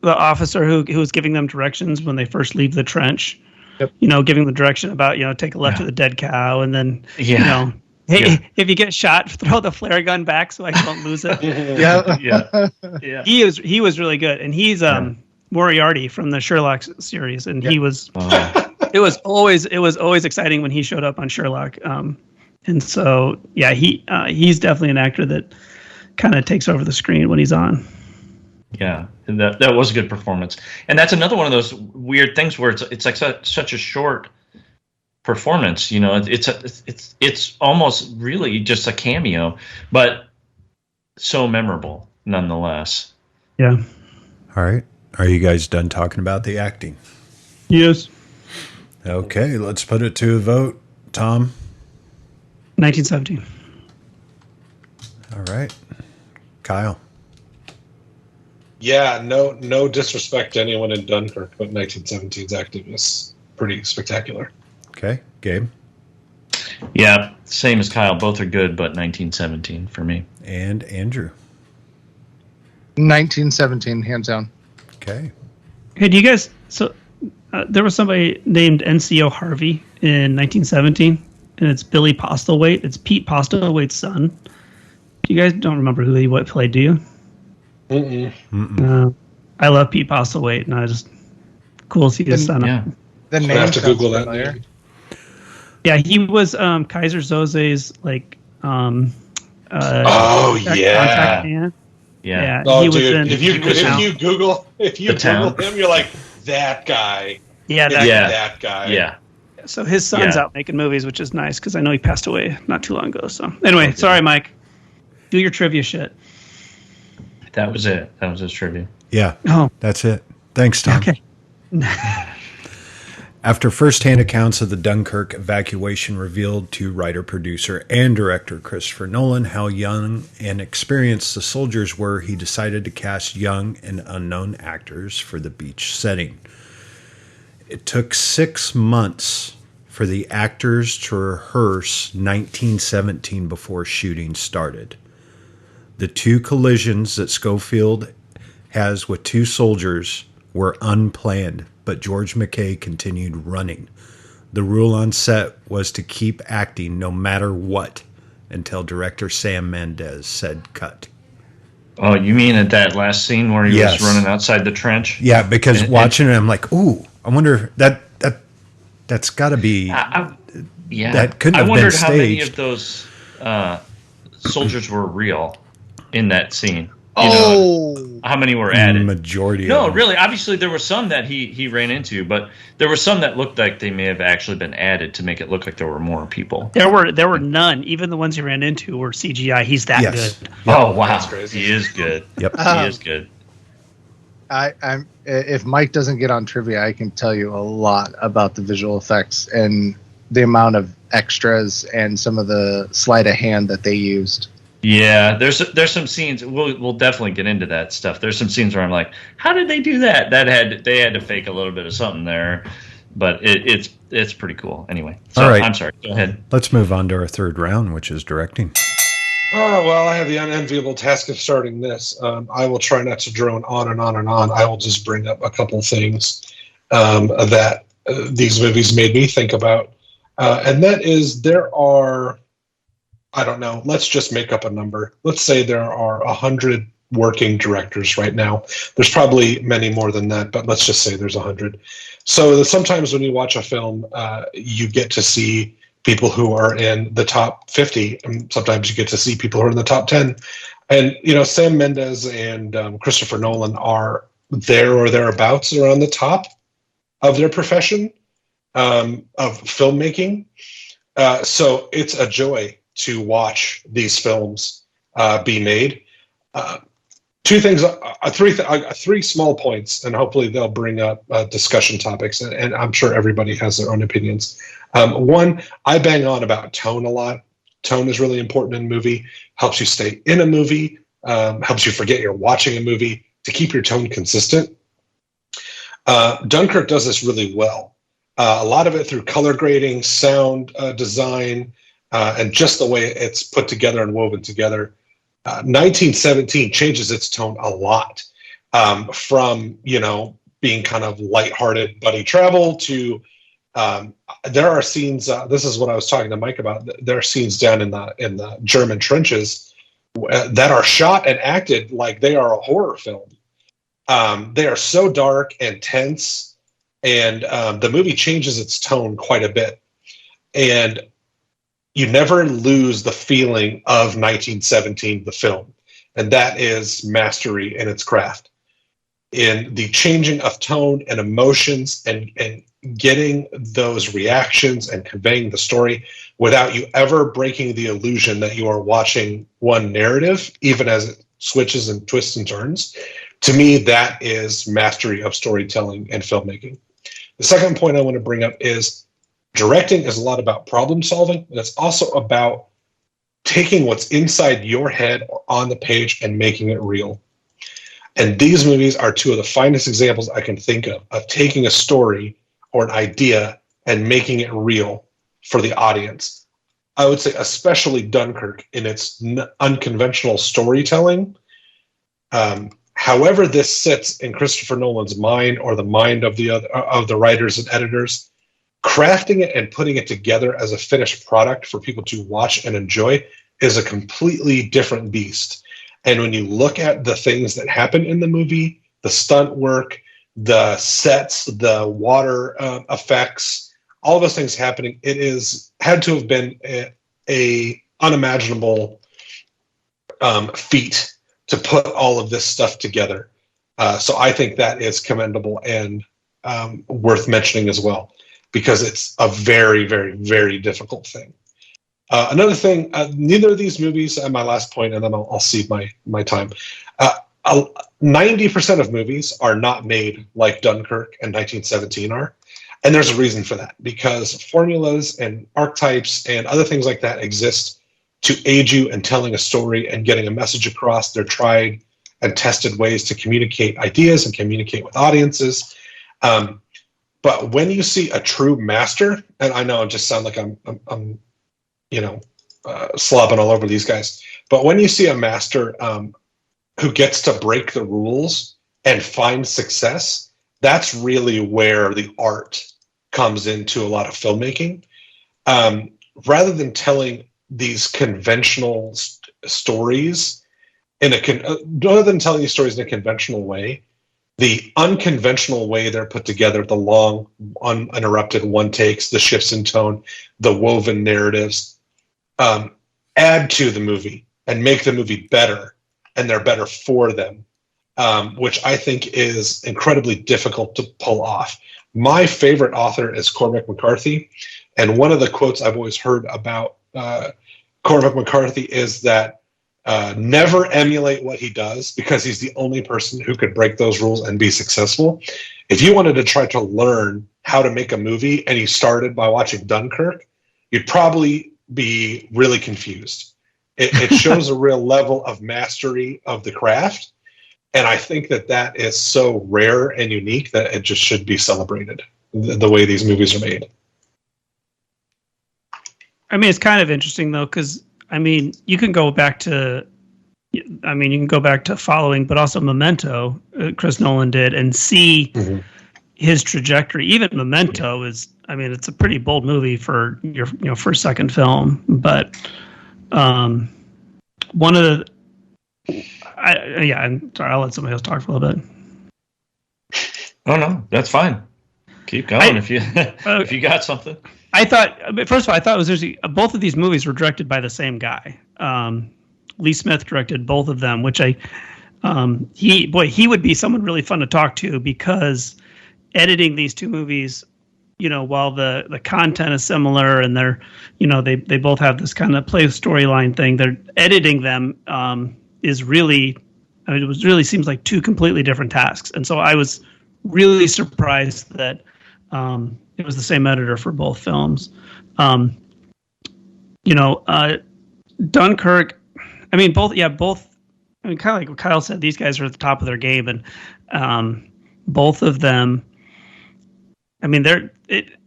J: officer who was giving them directions when they first leave the trench. Yep. Giving the direction about take a left to the dead cow, and then hey, if you get shot, throw the flare gun back so I don't lose it. Yeah. He was really good, and he's Moriarty from the Sherlock series, and he was. It was always exciting when he showed up on Sherlock, and so he's definitely an actor that kind of takes over the screen when he's on.
I: Yeah, that was a good performance, and that's another one of those weird things where it's like such a short performance. It's almost really just a cameo, but so memorable nonetheless.
J: Yeah.
F: All right, are you guys done talking about the acting?
J: Yes.
F: Okay, let's put it to a vote. Tom?
J: 1917.
F: All right. Kyle?
G: Yeah, no disrespect to anyone in Dunkirk, but 1917's acting is pretty spectacular.
F: Okay, Gabe?
I: Yeah, same as Kyle. Both are good, but 1917 for me.
F: And Andrew?
H: 1917, hands down.
F: Okay.
J: Hey, do you guys... So there was somebody named NCO Harvey in 1917, and it's Billy Postlethwaite. It's Pete Postlethwaite's son. You guys don't remember who he played, do you? I love Pete Postlethwaite, and I just cool to see his son.
I: Yeah.
H: The name
G: I have to Google that
H: familiar.
G: name.
J: Yeah, he was Kaiser Soze's
G: Oh yeah.
J: contact man.
I: Yeah.
G: Oh,
J: he was
G: dude,
J: in,
G: if you Google
I: Town.
G: him, you're like that guy.
J: Yeah,
G: That guy.
I: Yeah.
J: So his son's out making movies, which is nice because I know he passed away not too long ago. So anyway, sorry, Mike. Do your trivia shit.
I: That was it. That was his trivia.
F: Yeah.
J: Oh,
F: that's it. Thanks, Tom.
J: Okay.
F: After first-hand accounts of the Dunkirk evacuation revealed to writer, producer, and director Christopher Nolan how young and experienced the soldiers were, he decided to cast young and unknown actors for the beach setting. It took 6 months for the actors to rehearse 1917 before shooting started. The 2 collisions that Schofield has with 2 soldiers were unplanned, but George McKay continued running. The rule on set was to keep acting no matter what until director Sam Mendes said cut.
I: Oh, you mean at that last scene where he was running outside the trench?
F: Yeah, because watching it, I'm like, ooh, I wonder that's got to be.
I: Yeah,
F: that couldn't have
I: I wondered
F: been
I: how many
F: staged.
I: of those soldiers were real in that scene. How many were added?
F: Majority.
I: No,
F: of them.
I: really. Obviously, there were some that he ran into, but there were some that looked like they may have actually been added to make it look like there were more people.
J: There were none. Even the ones he ran into were CGI. He's that good.
I: Oh wow,
G: That's crazy.
I: He is good.
F: Yep.
I: He is good.
H: I'm if Mike doesn't get on trivia, I can tell you a lot about the visual effects and the amount of extras and some of the sleight of hand that they used.
I: Yeah, there's some scenes. We'll definitely get into that stuff. There's some scenes where I'm like, how did they do that? They had to fake a little bit of something there, but it's pretty cool. Anyway, so,
F: all right.
I: I'm sorry. Go ahead.
F: Let's move on to our third round, which is directing.
G: Oh, well, I have the unenviable task of starting this. I will try not to drone on and on and on. I will just bring up a couple things that these movies made me think about. And that is there are, I don't know, let's just make up a number. Let's say there are 100 working directors right now. There's probably many more than that, but let's just say there's 100. So sometimes when you watch a film, you get to see people who are in the top 50, and sometimes you get to see people who are in the top 10. And, Sam Mendes and Christopher Nolan are there or thereabouts around the top of their profession of filmmaking. So it's a joy to watch these films be made. Two things, three small points, and hopefully they'll bring up discussion topics, and I'm sure everybody has their own opinions. One, I bang on about tone a lot. Tone is really important in a movie, helps you stay in a movie, helps you forget you're watching a movie, to keep your tone consistent. Dunkirk does this really well. A lot of it through color grading, sound design, and just the way it's put together and woven together. 1917 changes its tone a lot, from, being kind of lighthearted buddy travel to there are scenes. This is what I was talking to Mike about. There are scenes down in the German trenches that are shot and acted like they are a horror film. They are so dark and tense, and the movie changes its tone quite a bit. And you never lose the feeling of 1917, the film. And that is mastery in its craft. In the changing of tone and emotions and getting those reactions and conveying the story without you ever breaking the illusion that you are watching one narrative, even as it switches and twists and turns. To me, that is mastery of storytelling and filmmaking. The second point I want to bring up is directing is a lot about problem solving, and it's also about taking what's inside your head or on the page and making it real. And these movies are two of the finest examples I can think of taking a story or an idea and making it real for the audience. I would say especially Dunkirk in its unconventional storytelling. However this sits in Christopher Nolan's mind or the mind of the writers and editors, crafting it and putting it together as a finished product for people to watch and enjoy is a completely different beast. And when you look at the things that happen in the movie, the stunt work, the sets, the water effects, all of those things happening, had to have been a unimaginable feat to put all of this stuff together. So I think that is commendable and worth mentioning as well, because it's a very, very, very difficult thing. Another thing, neither of these movies, and my last point, and then I'll cede my time. 90% of movies are not made like Dunkirk and 1917 are. And there's a reason for that, because formulas and archetypes and other things like that exist to aid you in telling a story and getting a message across. They're tried and tested ways to communicate ideas and communicate with audiences. But when you see a true master, and I know I just sound like I'm slobbing all over these guys, but when you see a master who gets to break the rules and find success, that's really where the art comes into a lot of filmmaking. Rather than telling these conventional stories rather than telling these stories in a conventional way, the unconventional way they're put together, the long, uninterrupted one takes, the shifts in tone, the woven narratives, add to the movie and make the movie better, and they're better for them, which I think is incredibly difficult to pull off. My favorite author is Cormac McCarthy, and one of the quotes I've always heard about Cormac McCarthy is that never emulate what he does, because he's the only person who could break those rules and be successful. If you wanted to try to learn how to make a movie and you started by watching Dunkirk, you'd probably be really confused. It shows a real level of mastery of the craft. And I think that is so rare and unique that it just should be celebrated, the way these movies are made.
J: I mean, it's kind of interesting, though, because, I mean, you can go back to Following, but also Memento, Chris Nolan did, and see his trajectory. Even Memento is, I mean, it's a pretty bold movie for your first, second film. But one of the, I'm sorry, I'll let somebody else talk for a little bit.
I: Oh no, that's fine. Keep going if you got something. I thought
J: it was both of these movies were directed by the same guy. Lee Smith directed both of them, which he would be someone really fun to talk to, because editing these two movies, while the content is similar and they're, they both have this kind of play storyline thing, they're editing them is really, I mean, really seems like two completely different tasks. And so I was really surprised that it was the same editor for both films. Dunkirk, I mean, both. I mean, kind of like what Kyle said, these guys are at the top of their game, and both of them. I mean,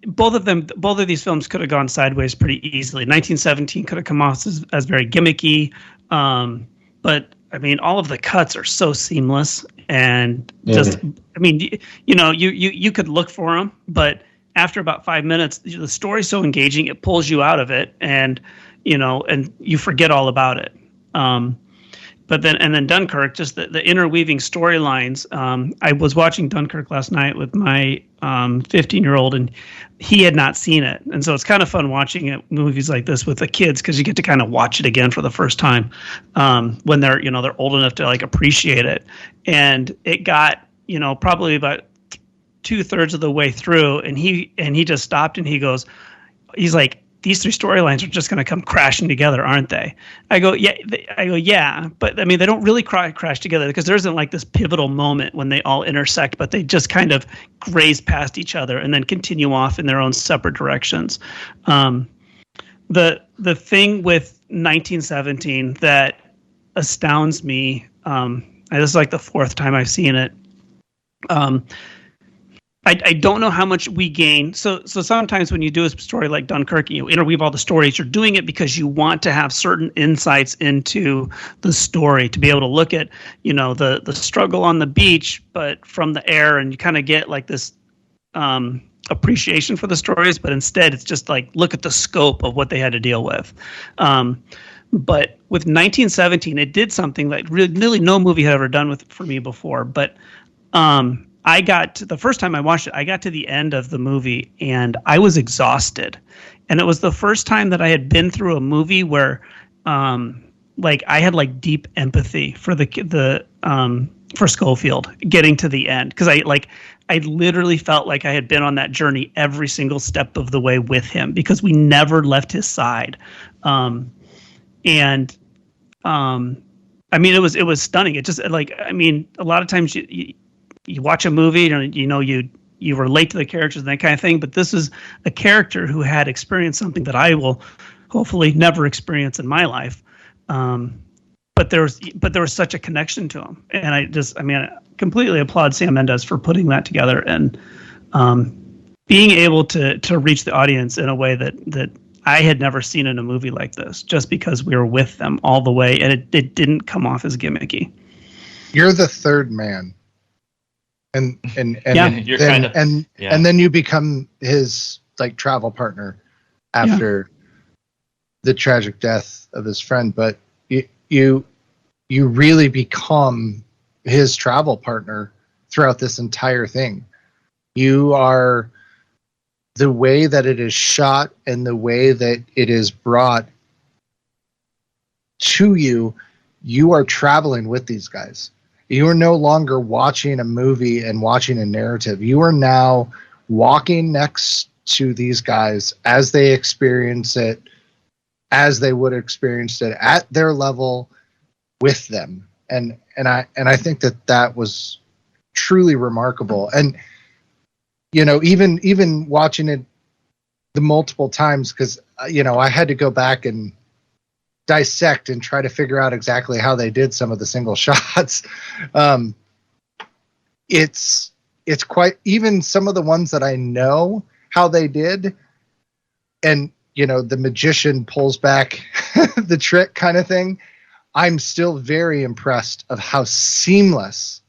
J: both of these films could have gone sideways pretty easily. 1917 could have come off as very gimmicky, but I mean, all of the cuts are so seamless, and just, I mean, you could look for them, but after about 5 minutes, the story's so engaging, it pulls you out of it, and you forget all about it. But then Dunkirk, just the interweaving storylines. I was watching Dunkirk last night with my 15-year-old, and he had not seen it, and so it's kind of fun watching movies like this with the kids, because you get to kind of watch it again for the first time when they're old enough to like appreciate it. And it got probably about 2/3 of the way through, and he just stopped and he's like, these three storylines are just going to come crashing together, aren't they? I go, yeah. But I mean, they don't really crash together, because there isn't like this pivotal moment when they all intersect, but they just kind of graze past each other and then continue off in their own separate directions. The thing with 1917 that astounds me, and this is like the fourth time I've seen it. I don't know how much we gain. So sometimes when you do a story like Dunkirk, you interweave all the stories, you're doing it because you want to have certain insights into the story, to be able to look at, the struggle on the beach, but from the air, and you kind of get like this appreciation for the stories. But instead, it's just like, look at the scope of what they had to deal with. But with 1917, it did something that really no movie had ever done for me before. But the first time I watched it, I got to the end of the movie and I was exhausted. And it was the first time that I had been through a movie where, like, I had like deep empathy for for Schofield getting to the end. Cause I literally felt like I had been on that journey every single step of the way with him, because we never left his side. I mean, it was stunning. It just like, I mean, a lot of times you watch a movie and you relate to the characters and that kind of thing, but this is a character who had experienced something that I will hopefully never experience in my life. But there was such a connection to him, and I completely applaud Sam Mendes for putting that together and being able to reach the audience in a way that I had never seen in a movie like this, just because we were with them all the way, and it didn't come off as gimmicky.
H: You're the third man. And
I: you're
H: and then you become his like travel partner after the tragic death of his friend. But you really become his travel partner throughout this entire thing. You are the way that it is shot and the way that it is brought to you. You are traveling with these guys. You are no longer watching a movie and watching a narrative. You are now walking next to these guys as they experience it, as they would experience it at their level with them. And I think that was truly remarkable. And even watching it the multiple times, because I had to go back and dissect and try to figure out exactly how they did some of the single shots. It's quite, even some of the ones that I know how they did, and the magician pulls back the trick kind of thing, I'm still very impressed of how seamless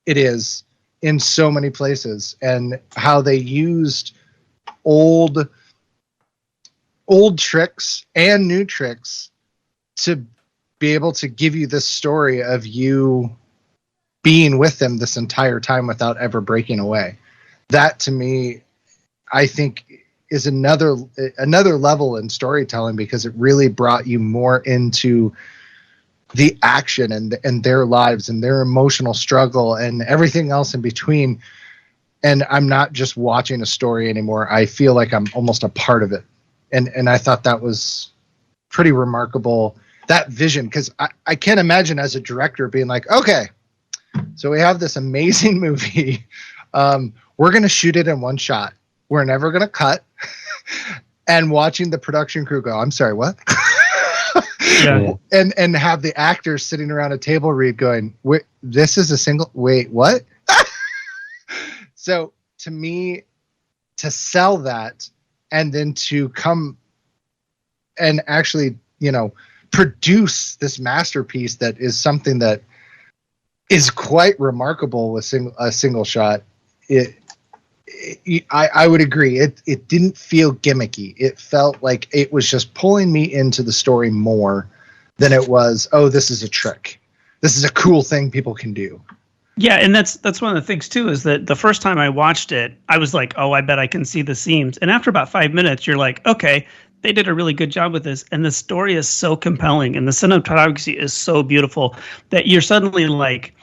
H: it is in so many places, and how they used old tricks and new tricks to be able to give you this story of you being with them this entire time without ever breaking away. That, to me, I think is another level in storytelling, because it really brought you more into the action and their lives and their emotional struggle and everything else in between. And I'm not just watching a story anymore. I feel like I'm almost a part of it. And I thought that was pretty remarkable, that vision, because I can't imagine as a director being like, okay, So we have this amazing movie. We're going to shoot it in one shot. We're never going to cut. And watching the production crew go, I'm sorry, what?
J: Yeah.
H: And have the actors sitting around a table read going, wait, this is a single, wait, what? So to me, to sell that and then to come and actually, produce this masterpiece that is something that is quite remarkable with a single shot. I would agree. It didn't feel gimmicky. It felt like it was just pulling me into the story more than it was, oh, this is a trick. This is a cool thing people can do.
J: Yeah, and that's one of the things too, is that the first time I watched it, I was like, oh, I bet I can see the seams. And after about 5 minutes, you're like, okay, they did a really good job with this. And the story is so compelling and the cinematography is so beautiful that you're suddenly like,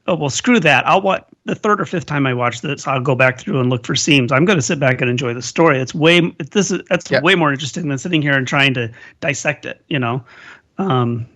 J: oh, well, screw that. I'll watch the third or fifth time I watch this. I'll go back through and look for seams. I'm going to sit back and enjoy the story. That's way more interesting than sitting here and trying to dissect it, And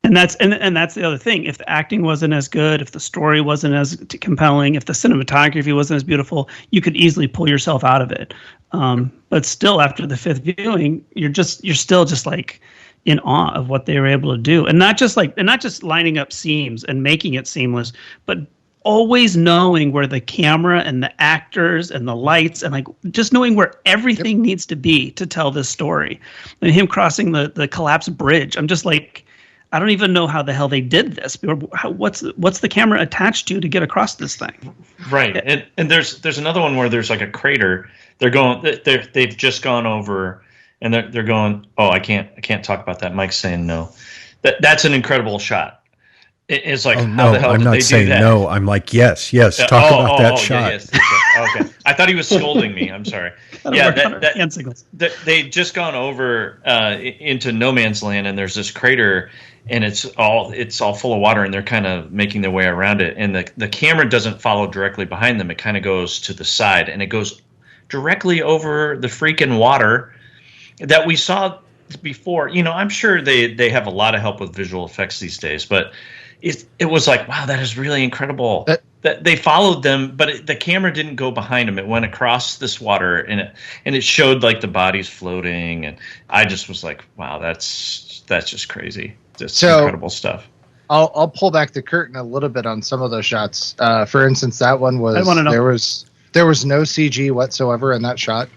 J: that's the other thing. If the acting wasn't as good, if the story wasn't as compelling, if the cinematography wasn't as beautiful, you could easily pull yourself out of it. But still, after the fifth viewing, you're still just like in awe of what they were able to do, and not just lining up seams and making it seamless, but always knowing where the camera and the actors and the lights and like just knowing where everything needs to be to tell this story. And him crossing the collapsed bridge, I'm just like, I don't even know how the hell they did this. What's the camera attached to get across this thing?
I: Right, and there's another one where there's like a crater. They've just gone over, and they're going. Oh, I can't talk about that. Mike's saying no. That's an incredible shot. It's like, how the hell
F: I'm
I: did
F: not
I: they
F: saying
I: do that?
F: no. I'm like, yes. Talk about that shot.
I: Yes. Okay, I thought he was scolding me. I'm sorry. Hand signals. They just gone over into no man's land, and there's this crater, and it's all full of water, and they're kind of making their way around it, and the camera doesn't follow directly behind them. It kind of goes to the side, and it goes directly over the freaking water that we saw before. I'm sure they have a lot of help with visual effects these days, but it was like, wow, that is really incredible. That they followed them, but the camera didn't go behind them. It went across this water, and it showed like the bodies floating, and I just was like, wow, that's just crazy. Just incredible stuff.
H: I'll pull back the curtain a little bit on some of those shots. For instance, that one was there was no CG whatsoever in that shot.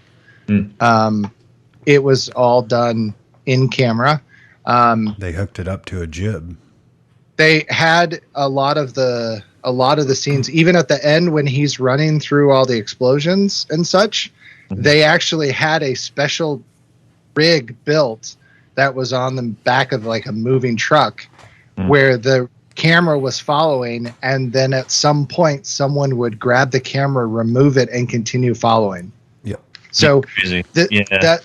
H: It was all done in camera.
F: They hooked it up to a jib.
H: They had a lot of the scenes, even at the end when he's running through all the explosions and such. They actually had a special rig built that was on the back of like a moving truck where the camera was following, and then at some point someone would grab the camera, remove it, and continue following.
F: Yeah.
H: So
I: crazy.
H: I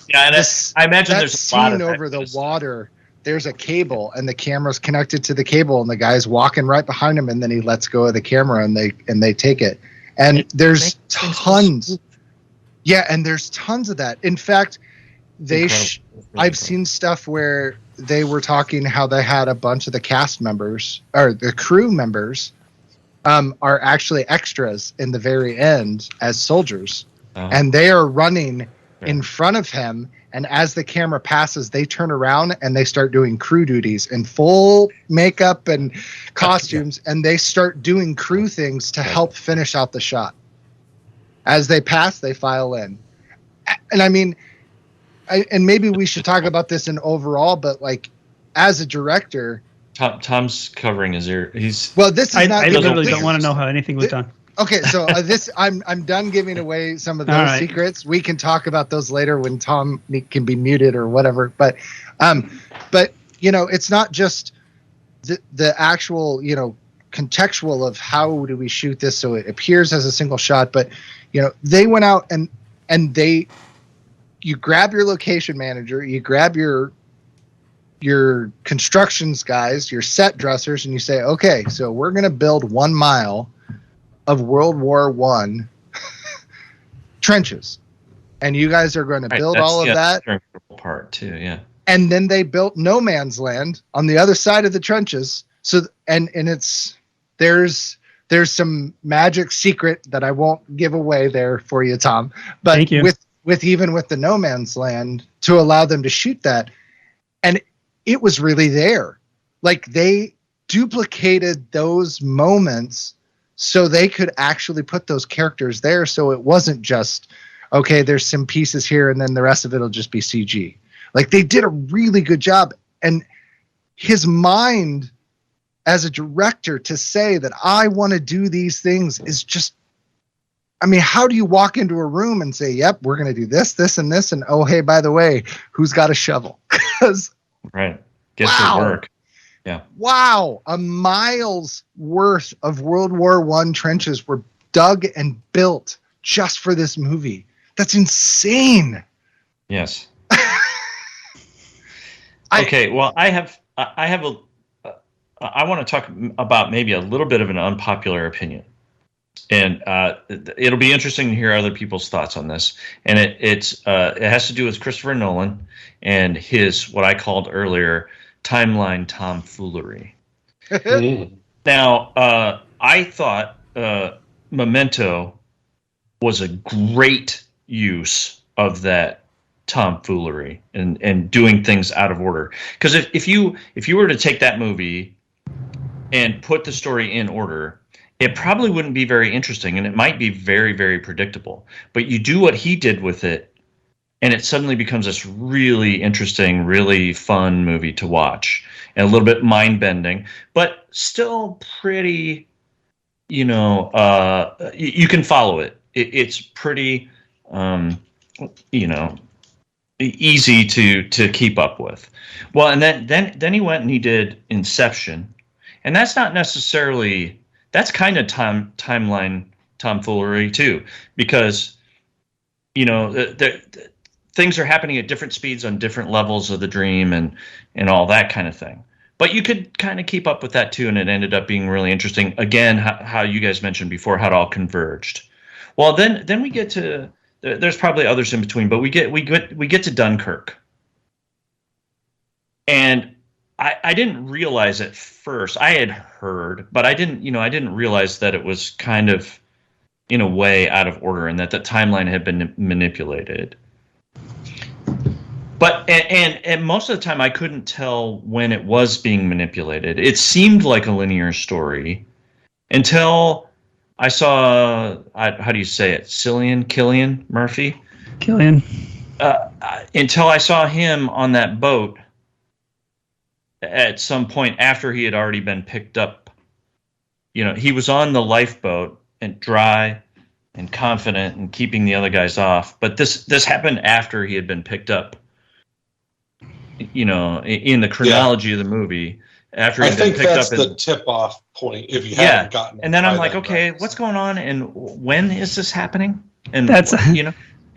I: imagine
H: that
I: there's a lot
H: scene
I: of
H: over the water. There's a cable, and the camera's connected to the cable, and the guy's walking right behind him, and then he lets go of the camera, and they take it. And there's tons. Yeah, and there's tons of that. In fact, I've seen stuff where they were talking how they had a bunch of the cast members or the crew members are actually extras in the very end as soldiers, and they are running in front of him. And as the camera passes, they turn around and they start doing crew duties in full makeup and costumes, and they start doing crew things to help finish out the shot. As they pass, they file in. And I mean, and maybe we should talk about this in overall, but like as a director,
I: Tom's covering his ear.
H: This is
J: I
H: not.
J: literally don't want to know how anything was done.
H: Okay, so I'm done giving away some of those secrets. We can talk about those later when Tom can be muted or whatever. But it's not just the actual contextual of how do we shoot this so it appears as a single shot. But they went out and you grab your location manager, you grab your constructions guys, your set dressers, and you say, okay, so we're going to build 1 mile of World War I trenches, and you guys are going to build all of that.
I: Part too, yeah.
H: And then they built no man's land on the other side of the trenches. So and it's there's some magic secret that I won't give away there for you, Tom. But
J: Thank you.
H: with even with the No Man's Land, to allow them to shoot that, and it was really there. Like, they duplicated those moments so they could actually put those characters there. So it wasn't just, okay, there's some pieces here and then the rest of it will just be CG. Like, they did a really good job. And his mind as a director to say that I want to do these things is just, I mean, how do you walk into a room and say, yep, we're going to do this, this, and this, and oh, hey, by the way, who's got a shovel? Because
I: right, get to work. Yeah.
H: Wow, a mile's worth of World War I trenches were dug and built just for this movie. That's insane.
I: Yes. Okay, well, I want to talk about maybe a little bit of an unpopular opinion. And it'll be interesting to hear other people's thoughts on this. And it has to do with Christopher Nolan and his, what I called earlier, timeline tomfoolery. Now, I thought Memento was a great use of that tomfoolery and doing things out of order. Because if you were to take that movie and put the story in order, it probably wouldn't be very interesting, and it might be very, very predictable. But you do what he did with it, and it suddenly becomes this really interesting, really fun movie to watch, and a little bit mind-bending, but still pretty, you can follow it. It's pretty, easy to keep up with. Well, and then he went and he did Inception, and that's not necessarily, that's kind of timeline tomfoolery too, because things are happening at different speeds on different levels of the dream and all that kind of thing. But you could kind of keep up with that too, and it ended up being really interesting. Again, how you guys mentioned before, how it all converged. Well, then we get to, there's probably others in between, but we get to Dunkirk, and I didn't realize at first. I had heard, but I didn't realize that it was kind of in a way out of order, and that the timeline had been manipulated. But and most of the time I couldn't tell when it was being manipulated. It seemed like a linear story until I saw, how do you say it? Cillian Murphy?
J: Killian.
I: Until I saw him on that boat at some point after he had already been picked up. He was on the lifeboat and dry and confident and keeping the other guys off. But this happened after he had been picked up. In the chronology of the movie, after
G: I
I: he'd been
G: think
I: picked
G: that's
I: up.
G: the tip-off point. If you haven't gotten it,
I: and then I'm
G: by
I: like,
G: then,
I: okay,
G: right?
I: what's going on, and when is this happening? And
J: That's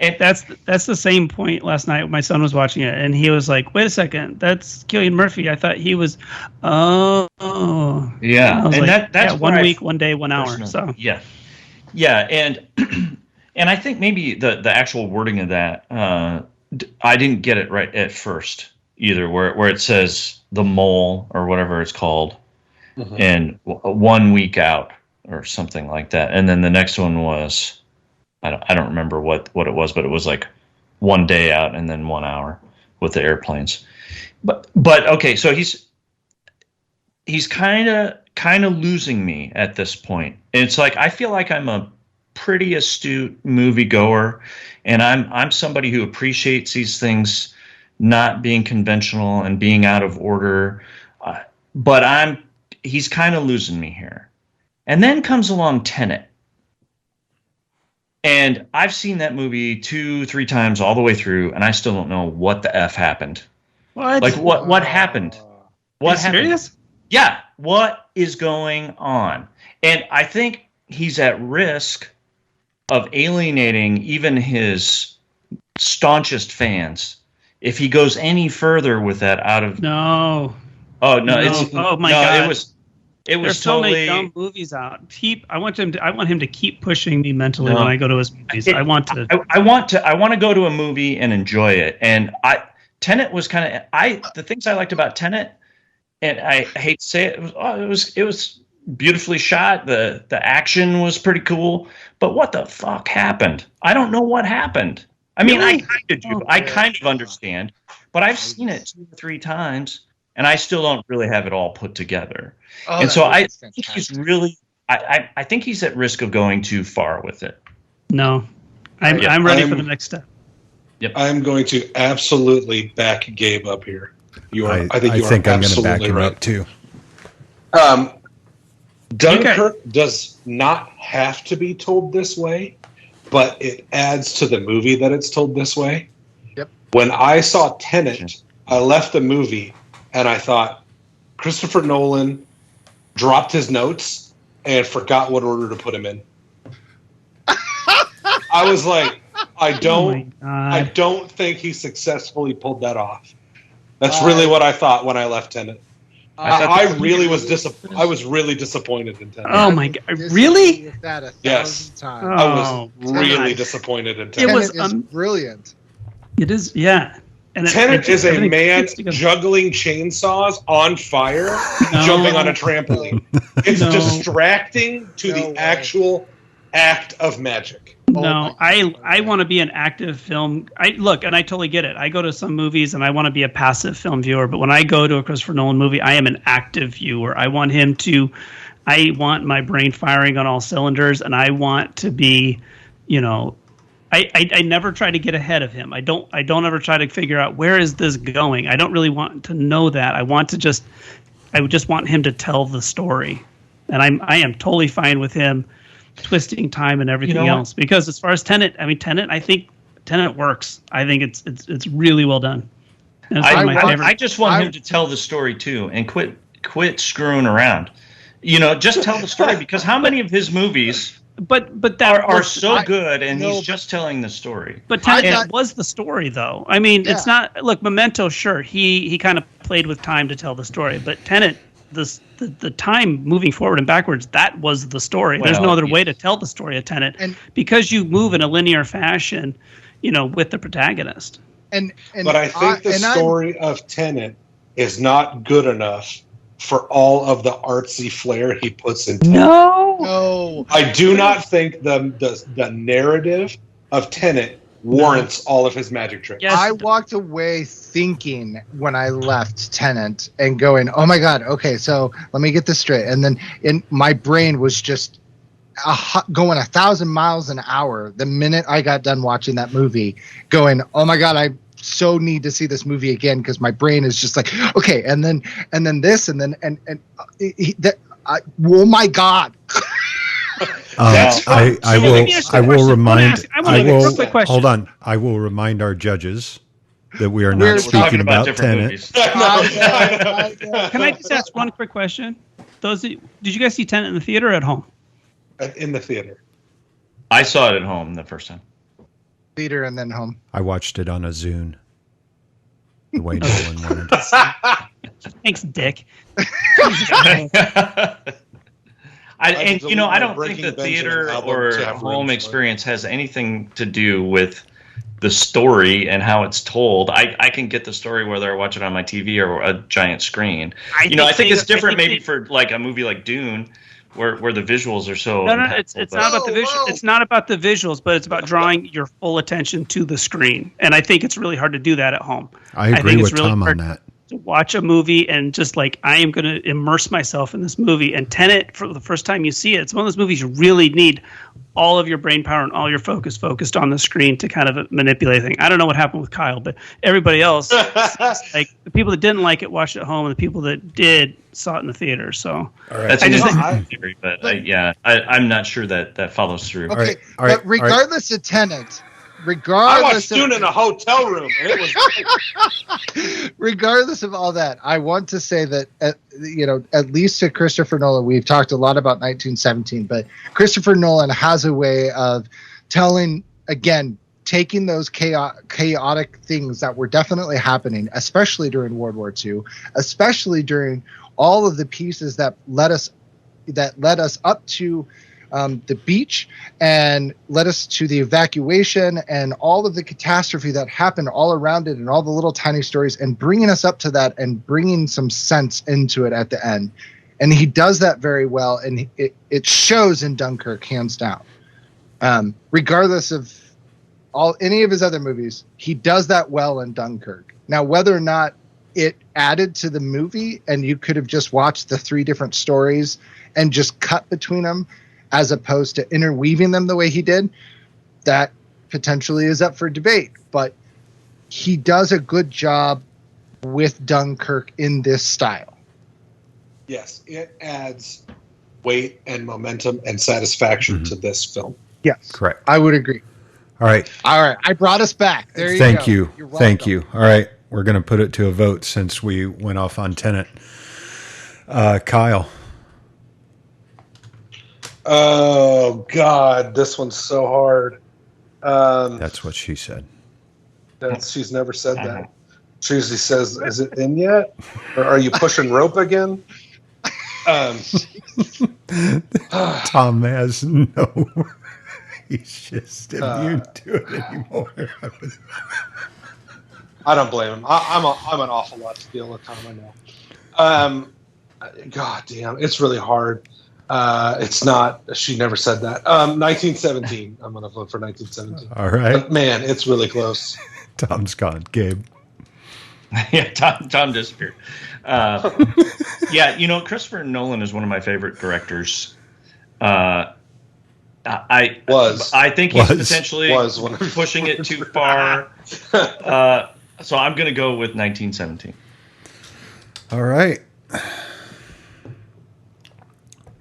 I: and
J: that's the same point last night. My son was watching it, and he was like, "Wait a second, that's Cillian Murphy." I thought he was. Oh,
I: yeah,
J: and
I: like, that's
J: 1 week, 1 day, 1 hour. So
I: yeah, and and I think maybe the actual wording of that, I didn't get it right at first either, where it says the mole or whatever it's called, and 1 week out or something like that, and then the next one was, I don't remember what it was, but it was like 1 day out and then 1 hour with the airplanes. But okay, so he's kind of losing me at this point. And it's like I feel like I'm a pretty astute moviegoer, and I'm somebody who appreciates these things not being conventional and being out of order. But he's kind of losing me here. And then comes along Tenet. And I've seen that movie 2-3 times all the way through, and I still don't know what the F happened.
J: what?
I: Like, what happened? What happened?
J: Serious?
I: Yeah. What is going on? And I think he's at risk of alienating even his staunchest fans if he goes any further with that out of...
J: No.
I: Oh, no.
J: Oh, my God.
I: It was
J: There's so
I: totally...
J: many dumb movies out. I want him to keep pushing me mentally when I go to his movies. I want to
I: go to a movie and enjoy it. And Tenet was kind of the things I liked about Tenet, and I hate to say it, it was beautifully shot. The action was pretty cool. But what the fuck happened? I don't know what happened. I mean,
J: Really?
I: I kind of do. I kind of understand, but I've seen it 2 or 3 times, and I still don't really have it all put together. And so I think he's really, I think he's at risk of going too far with it.
J: No, I'm ready for the next step.
I: Yep.
G: I'm going to absolutely back Gabe up here. You are. I think you are
F: I'm going to
G: absolutely
F: back him
G: right.
F: up too.
G: Dunkirk does not have to be told this way, but it adds to the movie that it's told this way.
H: Yep.
G: When I saw Tenet, I left the movie and I thought Christopher Nolan dropped his notes and forgot what order to put him in. I was like, I don't think he successfully pulled that off. That's really what I thought when I left Tenet. I was really disappointed in Tenet.
J: Oh my god! Really?
G: Yes.
H: Times.
G: I was really disappoined in Tenet.
J: It was
H: brilliant.
J: It is, yeah. And
G: Tenet is a man juggling chainsaws on fire, jumping on a trampoline. It's distracting to the actual act of magic.
J: No, I want to be an active film. I totally get it. I go to some movies and I want to be a passive film viewer, but when I go to a Christopher Nolan movie, I am an active viewer. I want my brain firing on all cylinders, and I want to be, I never try to get ahead of him. I don't ever try to figure out where is this going. I don't really want to know that. I would just want him to tell the story, and I am totally fine with him twisting time and everything else. Because as far as Tenet, I think Tenet works. I think it's really well done.
I: I just want him to tell the story too, and quit screwing around. Just tell the story, because how many of his movies are so good, and he's just telling the story.
J: But Tenet was the story, though. I mean, it's not. Look, Memento, sure, he kind of played with time to tell the story, but Tenet, the time moving forward and backwards, that was the story. There's no other way to tell the story of Tenet, because you move in a linear fashion, with the protagonist.
G: But I think the story of Tenet is not good enough for all of the artsy flair he puts into it.
H: No.
G: I do not think the narrative of Tenet warrants all of his magic tricks.
H: Yes. I walked away thinking when I left Tenet and going, oh my God, okay, so let me get this straight. And then my brain was just going 1,000 miles an hour the minute I got done watching that movie, going, oh my God, I so need to see this movie again, because my brain is just like, okay, and then this, and then oh my God.
F: I will remind our judges that we are not speaking about Tenet.
J: Can I just ask one quick question? Did you guys see Tenet in the theater or at home?
G: In the theater.
I: I saw it at home the first time.
H: Theater and then home.
F: I watched it on a Zune. The way Nolan wanted.
J: Thanks, Dick.
I: I don't think the theater or home experience has anything to do with the story and how it's told. I can get the story whether I watch it on my TV or a giant screen. I think it's different maybe for like a movie like Dune, where the visuals are so.
J: No, it's not about the visuals. It's not about the visuals, but it's about drawing your full attention to the screen. And I think it's really hard to do that at home.
F: I agree with Tom on that.
J: To watch a movie and just like, I am going to immerse myself in this movie. And Tenet, for the first time you see it, it's one of those movies you really need all of your brain power and all your focus focused on the screen to kind of manipulate things. I don't know what happened with Kyle, but everybody else, like the people that didn't like it watched it at home, and the people that did saw it in the theater. So
I: all right. That's a theory, but I'm not sure that follows through.
H: Okay, but regardless of Tenet. I
G: watched Dune in a hotel room. And it was
H: regardless of all that, I want to say that at least to Christopher Nolan, we've talked a lot about 1917, but Christopher Nolan has a way of telling, again, taking those chaotic things that were definitely happening, especially during World War II, especially during all of the pieces that led us up to the beach and led us to the evacuation and all of the catastrophe that happened all around it and all the little tiny stories, and bringing us up to that and bringing some sense into it at the end. And he does that very well, and it shows in Dunkirk, hands down. Regardless of any of his other movies, he does that well in Dunkirk. Now, whether or not it added to the movie and you could have just watched the 3 different stories and just cut between them as opposed to interweaving them the way he did, that potentially is up for debate. But he does a good job with Dunkirk in this style.
G: Yes, it adds weight and momentum and satisfaction to this film.
H: Yes,
F: correct.
H: I would agree.
F: All right.
H: I brought us back. There you
F: Thank
H: go.
F: you.
H: You're welcome.
F: Thank you. All right. We're going to put it to a vote since we went off on Tenet. Kyle.
G: Oh, God. This one's so hard.
F: That's what she said.
G: She's never said that. She usually says, is it in yet? Or are you pushing rope again?
F: Tom has no... He's just immune to it anymore.
G: I don't blame him. I'm an awful lot to deal with, Tom, I know. God damn, it's really hard. It's not. She never said that. 1917. I'm going to vote for 1917.
F: All right.
G: But man, it's really close.
F: Tom's gone. Gabe.
I: Yeah, Tom disappeared. Yeah, Christopher Nolan is one of my favorite directors. I think he's potentially pushing it too far. So I'm going to go with 1917.
F: All right.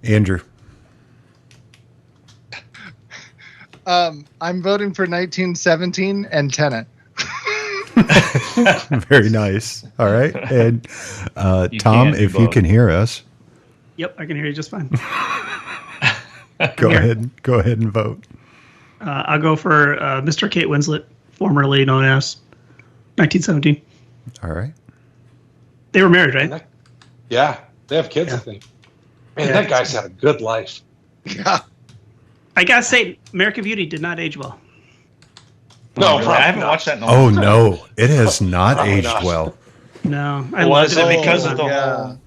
F: Andrew.
H: I'm voting for 1917 and Tenet.
F: Very nice. All right. And Tom, if you can hear us.
J: Yep, I can hear you just fine.
F: Go ahead and vote.
J: I'll go for Mr. Kate Winslet, formerly known as 1917.
F: All right.
J: They were married, right?
G: Yeah, they have kids, I think. Man, that guy's had a good life.
H: Yeah.
J: I gotta say, American Beauty did not age well.
G: No,
I: really? I haven't watched that in a
F: Oh
I: long time.
F: no, it has not aged well.
J: No, I
I: Was
J: loved
I: it because of the whole?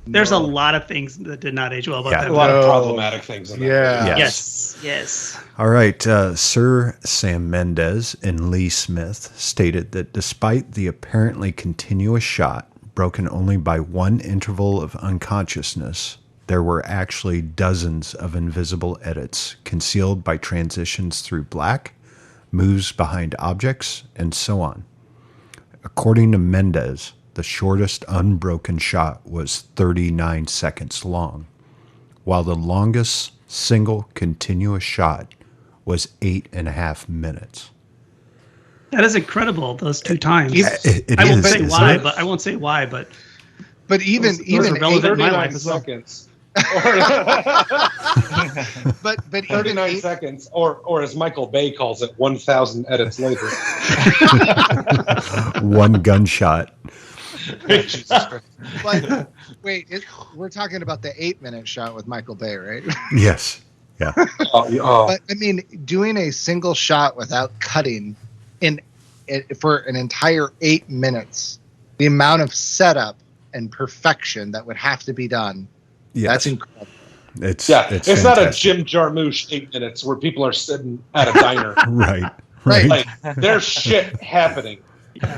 J: There's a lot of things that did not age well about that.
G: A lot of problematic things in that.
H: Yeah.
J: Yes.
F: All right. Sir Sam Mendes and Lee Smith stated that despite the apparently continuous shot, broken only by one interval of unconsciousness, there were actually dozens of invisible edits concealed by transitions through black, moves behind objects, and so on. According to Mendes, the shortest unbroken shot was 39 seconds long, while the longest single continuous shot was 8.5 minutes.
J: That is incredible. Those 2 times.
F: I
J: won't say why. But
H: even
J: those are relevant in my life as well.
G: Seconds.
H: but
G: 39 seconds, or as Michael Bay calls it, 1,000 edits later.
F: One gunshot.
H: But wait, we're talking about the 8-minute shot with Michael Bay, right?
F: Yes. Yeah.
H: But I mean, doing a single shot without cutting for an entire 8 minutes, the amount of setup and perfection that would have to be done.
F: Yes.
H: That's incredible.
G: It's
F: fantastic.
G: not a Jim Jarmusch 8 minutes where people are sitting at a diner.
F: Right.
G: Like there's shit happening.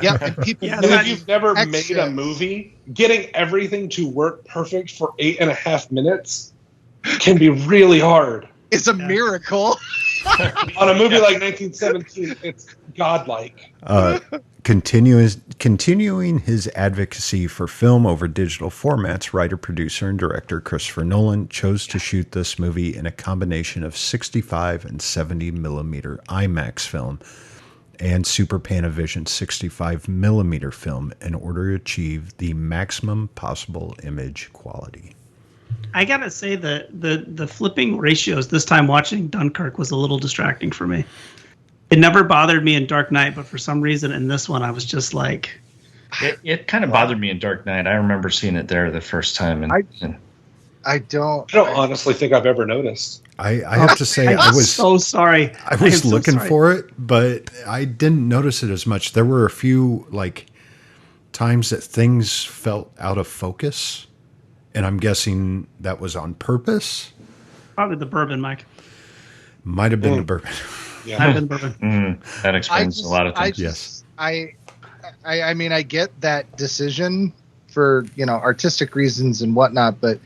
H: Yeah, and people.
G: And if you've never made a movie, getting everything to work perfect for 8.5 minutes can be really hard.
H: It's a miracle.
G: On a movie like 1917, it's godlike.
F: Continuing his advocacy for film over digital formats, writer, producer, and director Christopher Nolan chose to shoot this movie in a combination of 65 and 70 millimeter IMAX film and Super Panavision 65 millimeter film in order to achieve the maximum possible image quality.
J: I gotta say the flipping ratios this time watching Dunkirk was a little distracting for me. It never bothered me in Dark Knight, but for some reason in this one I was just like...
I: It kind of bothered me in Dark Knight. I remember seeing it there the first time.
H: I don't
G: honestly think I've ever noticed.
F: I have to say I was
J: so sorry.
F: I was looking for it, but I didn't notice it as much. There were a few times that things felt out of focus. And I'm guessing that was on purpose.
J: Probably the bourbon, Mike.
F: Might have been the bourbon.
I: Yeah.
J: Might have been bourbon.
I: That explains a lot of things.
F: Yes.
H: I mean, I get that decision for, artistic reasons and whatnot, but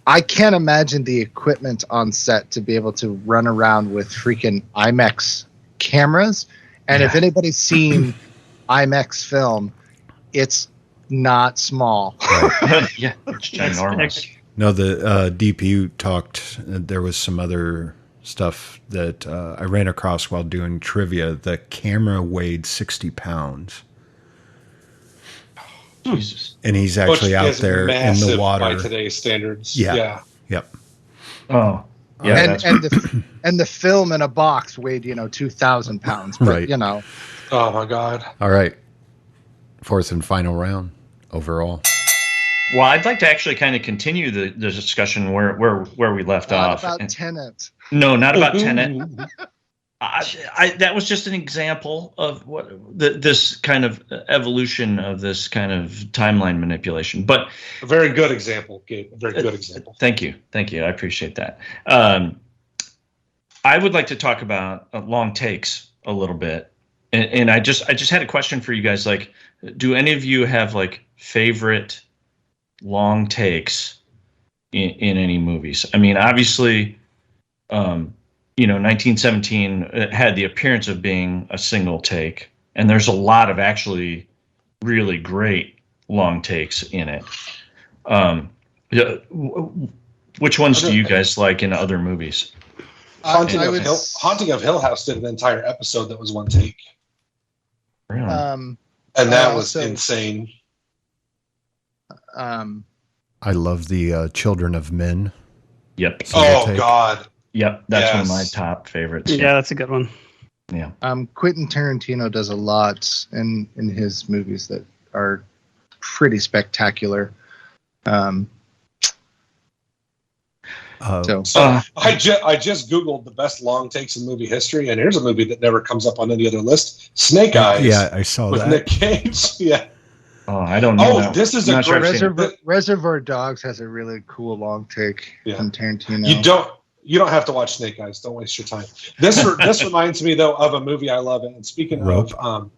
H: I can't imagine the equipment on set to be able to run around with freaking IMAX cameras. And if anybody's seen IMAX film, it's not small.
I: Right. Yeah, it's ginormous.
F: No, the DPU talked. There was some other stuff that I ran across while doing trivia. The camera weighed 60 pounds.
I: Jesus.
F: And he's actually out there in the water
G: by today's standards.
F: Yeah. Yep.
I: Oh. Yeah.
H: And the film in a box weighed 2,000 pounds. But,
F: Right.
G: Oh my God.
F: All right. Fourth and final round overall.
I: Well, I'd like to actually kind of continue the discussion where we left off.
H: Not about Tenet.
I: No, not about Tenet. That was just an example of what this kind of evolution of this kind of timeline manipulation. But
G: a very good example, Gabe. A very good example.
I: Thank you. I appreciate that. I would like to talk about long takes a little bit, and I just had a question for you guys. Like, do any of you have like favorite long takes in any movies? I mean, obviously. 1917 had the appearance of being a single take, and there's a lot of actually really great long takes in it. Which ones do you guys like in other movies?
G: Haunting of Hill House did an entire episode that was one take.
I: Really?
G: And that was insane.
F: I love the Children of Men.
I: Yep.
G: God.
I: Yep, that's one of my top favorites.
J: Yeah, that's a good one.
I: Yeah.
H: Quentin Tarantino does a lot in his movies that are pretty spectacular. I
G: just Googled the best long takes in movie history, and here's a movie that never comes up on any other list: Snake Eyes.
F: Yeah, I saw
G: with
F: that.
G: Nick Cage. Yeah.
I: Oh, I don't know.
G: Oh, this is a great
H: Reservoir Dogs has a really cool long take from Tarantino.
G: You don't have to watch Snake Eyes. Don't waste your time. This reminds me though of a movie I love. And speaking
F: Rope.
G: of,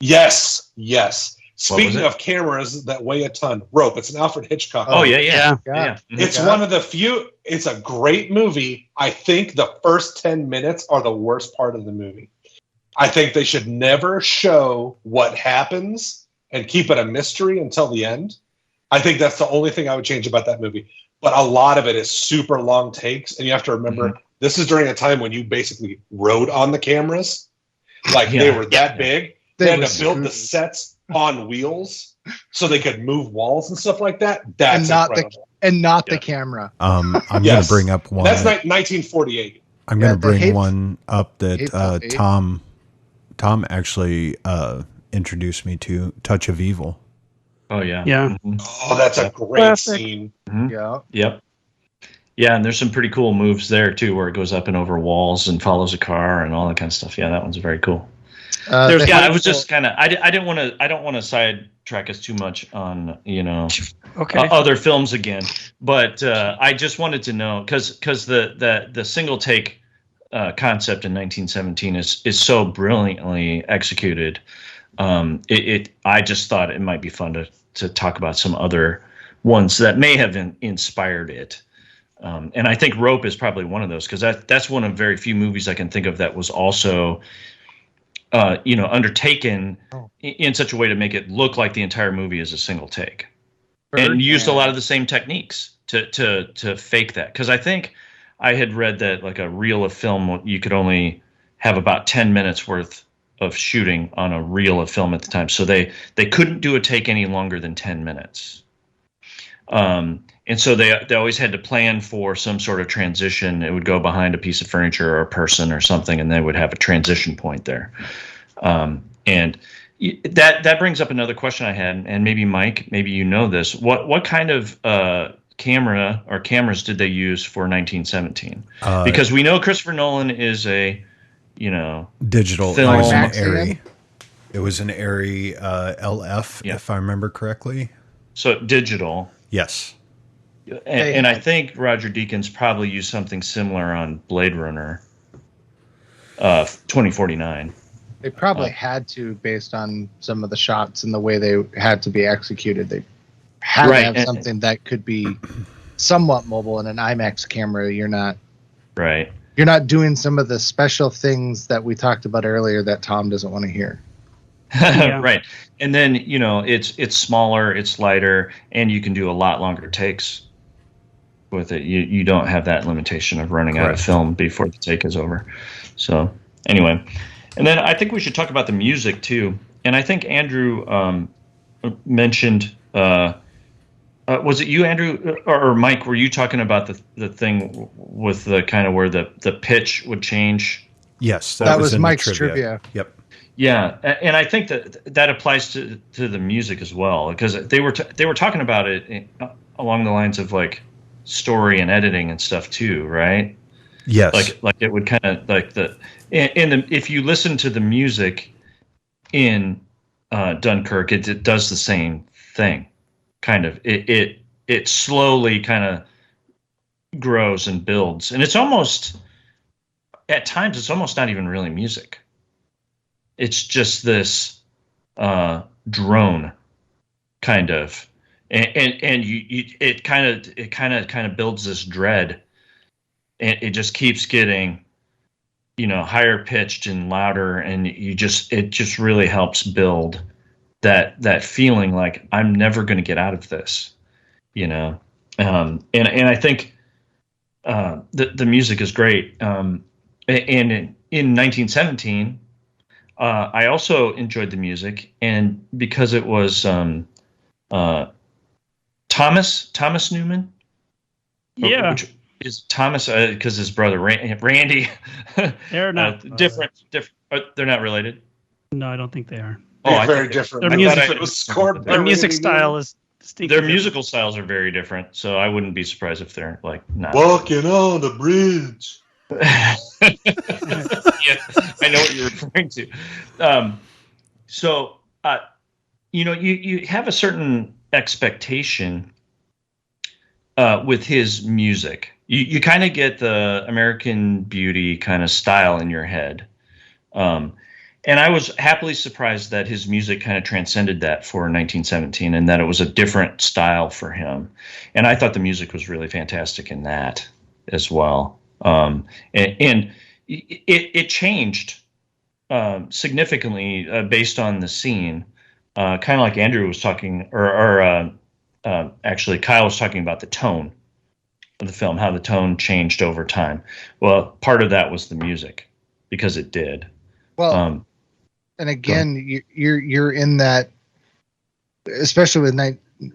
G: yes. Speaking of cameras that weigh a ton, Rope. It's an Alfred Hitchcock.
I: Oh yeah.
G: It's one of the few. It's a great movie. I think the first 10 minutes are the worst part of the movie. I think they should never show what happens and keep it a mystery until the end. I think that's the only thing I would change about that movie. But a lot of it is super long takes, and you have to remember this is during a time when you basically rode on the cameras, like they were that big. They had to build the sets on wheels so they could move walls and stuff like that. That's incredible.
H: The camera.
F: I'm going to bring up one.
G: That's 1948.
F: I'm going to bring one up that Tom actually introduced me to, Touch of Evil.
I: Oh yeah.
J: Yeah.
G: Oh, that's a great scene.
I: Mm-hmm. Yeah. Yep. Yeah, and there's some pretty cool moves there too, where it goes up and over walls and follows a car and all that kind of stuff. Yeah, that one's very cool. I was just kind of I don't want to sidetrack us too much on other films again, but I just wanted to know because the single take concept in 1917 is so brilliantly executed. I just thought it might be fun to talk about some other ones that may have inspired it. And I think Rope is probably one of those because that's one of very few movies I can think of that was also, undertaken in such a way to make it look like the entire movie is a single take, and used a lot of the same techniques to fake that. Because I think I had read that like a reel of film you could only have about 10 minutes worth of shooting on a reel of film at the time, so they couldn't do a take any longer than 10 minutes. And so they always had to plan for some sort of transition. It would go behind a piece of furniture or a person or something, and they would have a transition point there. And that brings up another question I had, and maybe Mike, maybe you know this. What kind of camera or cameras did they use for 1917? Because we know Christopher Nolan is a
F: digital
I: film.
F: It was an Arri. It was an Arri LF, if I remember correctly.
I: So digital.
F: Yes.
I: And I think Roger Deakins probably used something similar on Blade Runner 2049.
H: They probably had to, based on some of the shots and the way they had to be executed. They had to have something that could be somewhat mobile. In an IMAX camera, you're not doing some of the special things that we talked about earlier that Tom doesn't want to hear.
I: Right. And then, it's smaller, it's lighter, and you can do a lot longer takes with it. You don't have that limitation of running out of film before the take is over. So anyway, and then I think we should talk about the music too. And I think Andrew mentioned, was it you, Andrew, or Mike? Were you talking about the thing with the kind of where the pitch would change?
F: Yes,
H: that was Mike's trivia.
F: Yep.
I: Yeah, and I think that applies to the music as well, because they were talking about it along the lines of like story and editing and stuff too, right?
F: Yes.
I: Like it would kind of like if you listen to the music in Dunkirk, it does the same thing. Kind of it slowly kind of grows and builds, and it's almost at times it's almost not even really music. It's just this drone kind of, and it kind of builds this dread, and it just keeps getting, higher pitched and louder, and it just really helps build that feeling like I'm never going to get out of this, and I think the music is great, and in 1917. I also enjoyed the music, and because it was Thomas Newman.
J: Yeah,
I: which is Thomas because his brother Randy.
J: They're not
I: different. They're not related.
J: No, I don't think they are.
G: They're very different.
J: Their music style is distinct.
I: Their musical styles are very different, so I wouldn't be surprised if they're like not
G: walking on the bridge.
I: Yeah, I know what you're referring to. You have a certain expectation with his music. You kind of get the American Beauty kind of style in your head. And I was happily surprised that his music kind of transcended that for 1917, and that it was a different style for him. And I thought the music was really fantastic in that as well. And it changed significantly based on the scene, kind of like Andrew was talking, or actually Kyle was talking about the tone of the film, how the tone changed over time. Well, part of that was the music, because it did.
H: Well, and again, you're in that, especially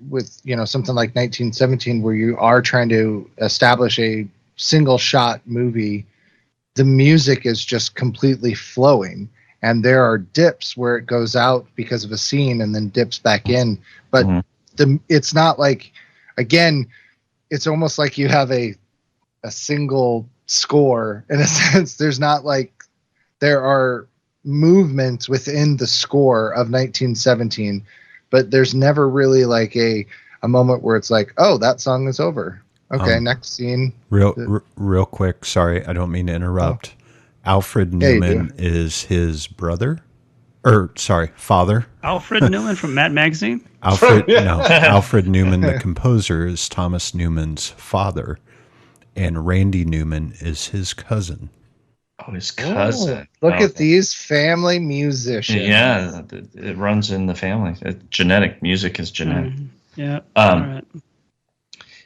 H: with something like 1917, where you are trying to establish a single shot movie. The music is just completely flowing, and there are dips where it goes out because of a scene and then dips back in. But it's not like, again, it's almost like you have a single score in a sense. There's not like, there are movements within the score of 1917, but there's never really like a moment where it's like, oh, that song is over. Okay, next scene.
F: Real quick. Sorry, I don't mean to interrupt. Alfred Newman is his brother, father.
J: Alfred Newman from Mad Magazine.
F: Alfred Newman, the composer, is Thomas Newman's father, and Randy Newman is his cousin.
I: Oh, his cousin.
H: Look at these family musicians.
I: Yeah, it runs in the family. Genetic music is genetic.
J: Yeah. All right.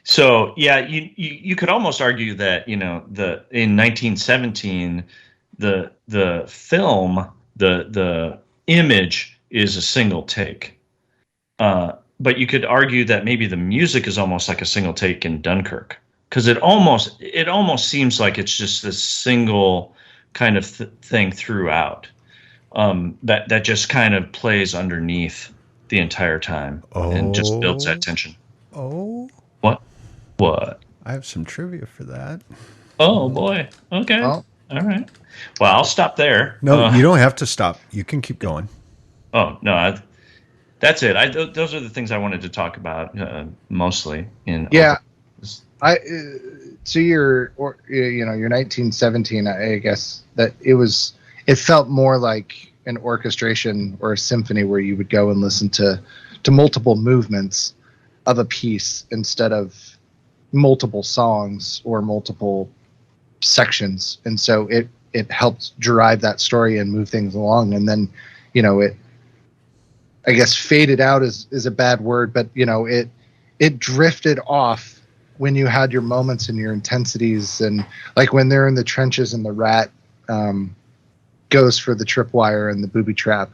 I: So yeah, you could almost argue that in 1917 the film, the image is a single take, but you could argue that maybe the music is almost like a single take in Dunkirk, because it almost seems like it's just this single kind of thing throughout, that just kind of plays underneath the entire time and just builds that tension. What?
F: I have some trivia for that.
I: Oh, boy. Okay. All right. Well, I'll stop there.
F: No, you don't have to stop. You can keep going.
I: Oh, no. That's it. Those are the things I wanted to talk about mostly.
H: To your 1917, I guess that it felt more like an orchestration or a symphony where you would go and listen to multiple movements of a piece instead of multiple songs or multiple sections. And so it helped drive that story and move things along. And then, it, I guess faded out is a bad word, but it drifted off when you had your moments and your intensities, and like when they're in the trenches and the rat goes for the tripwire and the booby trap,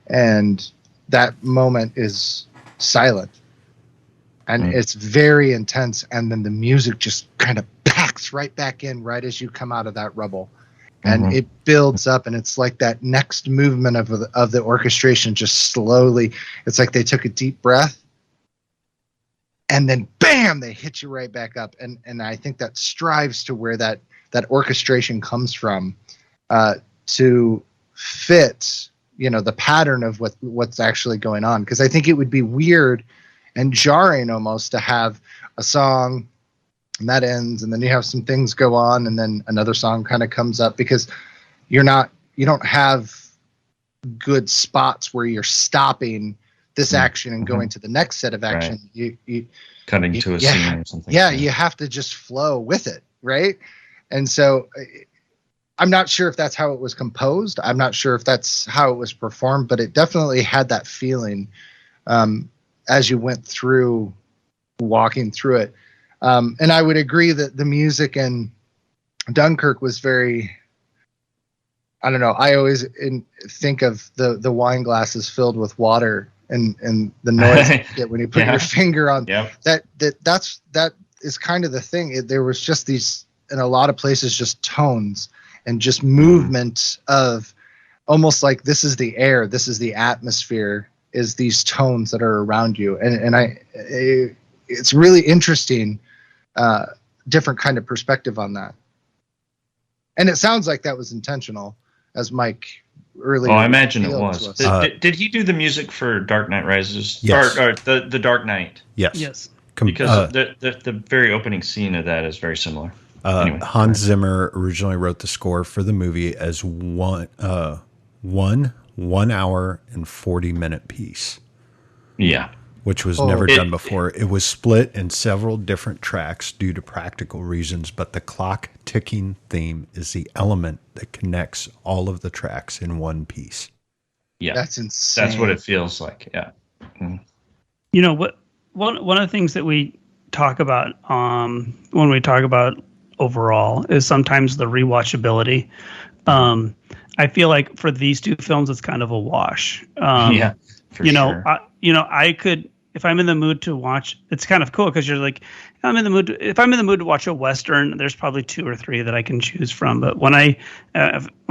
H: and that moment is silent and it's very intense, and then the music just kind of packs right back in right as you come out of that rubble, and it builds up, and it's like that next movement of the orchestration just slowly, it's like they took a deep breath and then bam, they hit you right back up. And I think that strives to where that orchestration comes from, to fit, the pattern of what's actually going on. Because I think it would be weird and jarring almost to have a song and that ends, and then you have some things go on, and then another song kind of comes up, because you don't have good spots where you're stopping this action and going to the next set of action.
I: Right. You cutting to a scene or something.
H: Yeah, you have to just flow with it, right? And so I'm not sure if that's how it was composed. I'm not sure if that's how it was performed, but it definitely had that feeling as you went through, walking through it. And I would agree that the music in Dunkirk was very, I don't know, I always think of the wine glasses filled with water and the noise you get when you put your finger on that is kind of the thing. There was just these, in a lot of places, just tones and just movement of almost like this is the air, this is the atmosphere, is these tones that are around you. And it's really interesting, different kind of perspective on that. And it sounds like that was intentional, as Mike earlier.
I: Oh, I imagine it was. Did he do the music for Dark Knight Rises?
F: Yes.
I: Or the Dark Knight?
J: Yes.
I: Because the very opening scene of that is very similar. Anyway,
F: Hans Zimmer originally wrote the score for the movie as one hour and 40-minute piece.
I: Yeah.
F: Which was never done before. It was split in several different tracks due to practical reasons, but the clock ticking theme is the element that connects all of the tracks in one piece.
I: Yeah.
H: That's insane.
I: That's what it feels like. Yeah.
J: What one of the things that we talk about when we talk about overall is sometimes the rewatchability. I feel like for these two films, it's kind of a wash.
I: Yeah, for sure.
J: I could, if I'm in the mood to watch, it's kind of cool because you're like, if I'm in the mood to watch a Western, there's probably 2 or 3 that I can choose from. But when I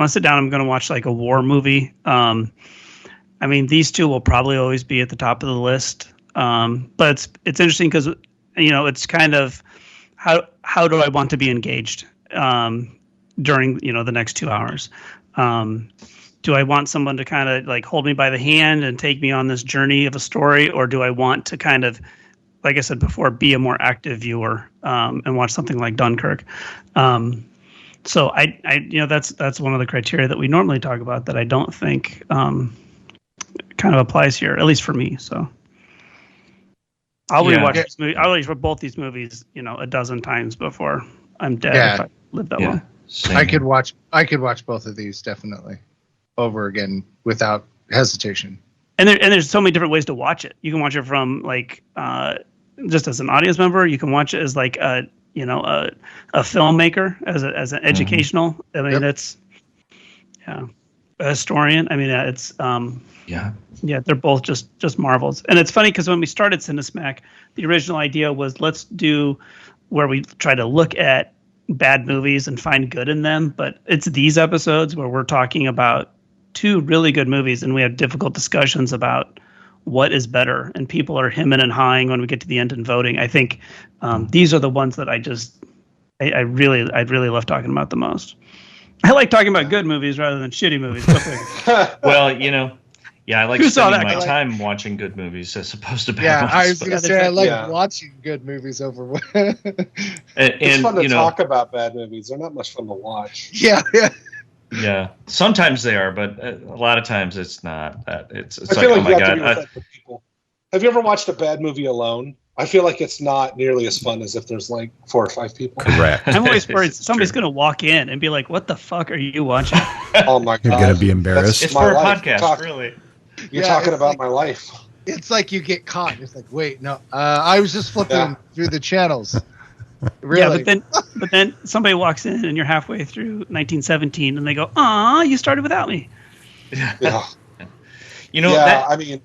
J: sit down, I'm going to watch like a war movie. These two will probably always be at the top of the list. But it's interesting because, it's kind of how do I want to be engaged during, the next 2 hours? Do I want someone to kind of like hold me by the hand and take me on this journey of a story, or do I want to kind of, like I said before, be a more active viewer and watch something like Dunkirk? So I that's one of the criteria that we normally talk about that I don't think kind of applies here, at least for me. So I'll rewatch this movie. I'll rewatch both these movies, a dozen times before I'm dead if I live that long.
H: Same. I could watch both of these definitely over again without hesitation.
J: And there's so many different ways to watch it. You can watch it from like just as an audience member. You can watch it as like a filmmaker, as an educational. I mean, it's a historian. I mean, it's they're both just marvels. And it's funny because when we started Cinesmack, the original idea was let's do where we try to look at bad movies and find good in them, but it's these episodes where we're talking about 2 really good movies and we have difficult discussions about what is better, and people are hemming and hawing when we get to the end and voting. I think these are the ones that I really love talking about the most. I like talking about good movies rather than shitty movies.
I: Well, Yeah, I like
J: Who saw
I: spending
J: that?
I: my time watching good movies as opposed to bad
H: Yeah,
I: ones.
H: I was going to say I like
G: Yeah.
H: watching good movies over.
G: It's fun to talk about bad movies. They're not much fun to watch.
H: Yeah.
I: Yeah, sometimes they are, but a lot of times it's not. It's
G: I
I: like,
G: feel like
I: oh my
G: you have to be
I: god,
G: with other people. Have you ever watched a bad movie alone? I feel like it's not nearly as fun as if there's like 4 or 5 people.
F: Correct.
J: I'm always worried
I: It's
J: somebody's
I: true.
J: going to walk in and be like, "What the fuck are you watching?"
G: Oh my god,
F: You're going to be embarrassed.
I: it's
G: my
I: for a
G: life.
I: podcast, really.
G: You're
H: Yeah,
G: talking
H: it's
G: about
H: like-
G: my life.
H: It's like you get caught. It's like, wait, no, I was just flipping through the channels. Really?
J: Yeah, but then somebody walks in and you're halfway through 1917 and they go, "Aw, you started without me."
G: Yeah,
I: You know
G: yeah.
I: that.
G: I mean,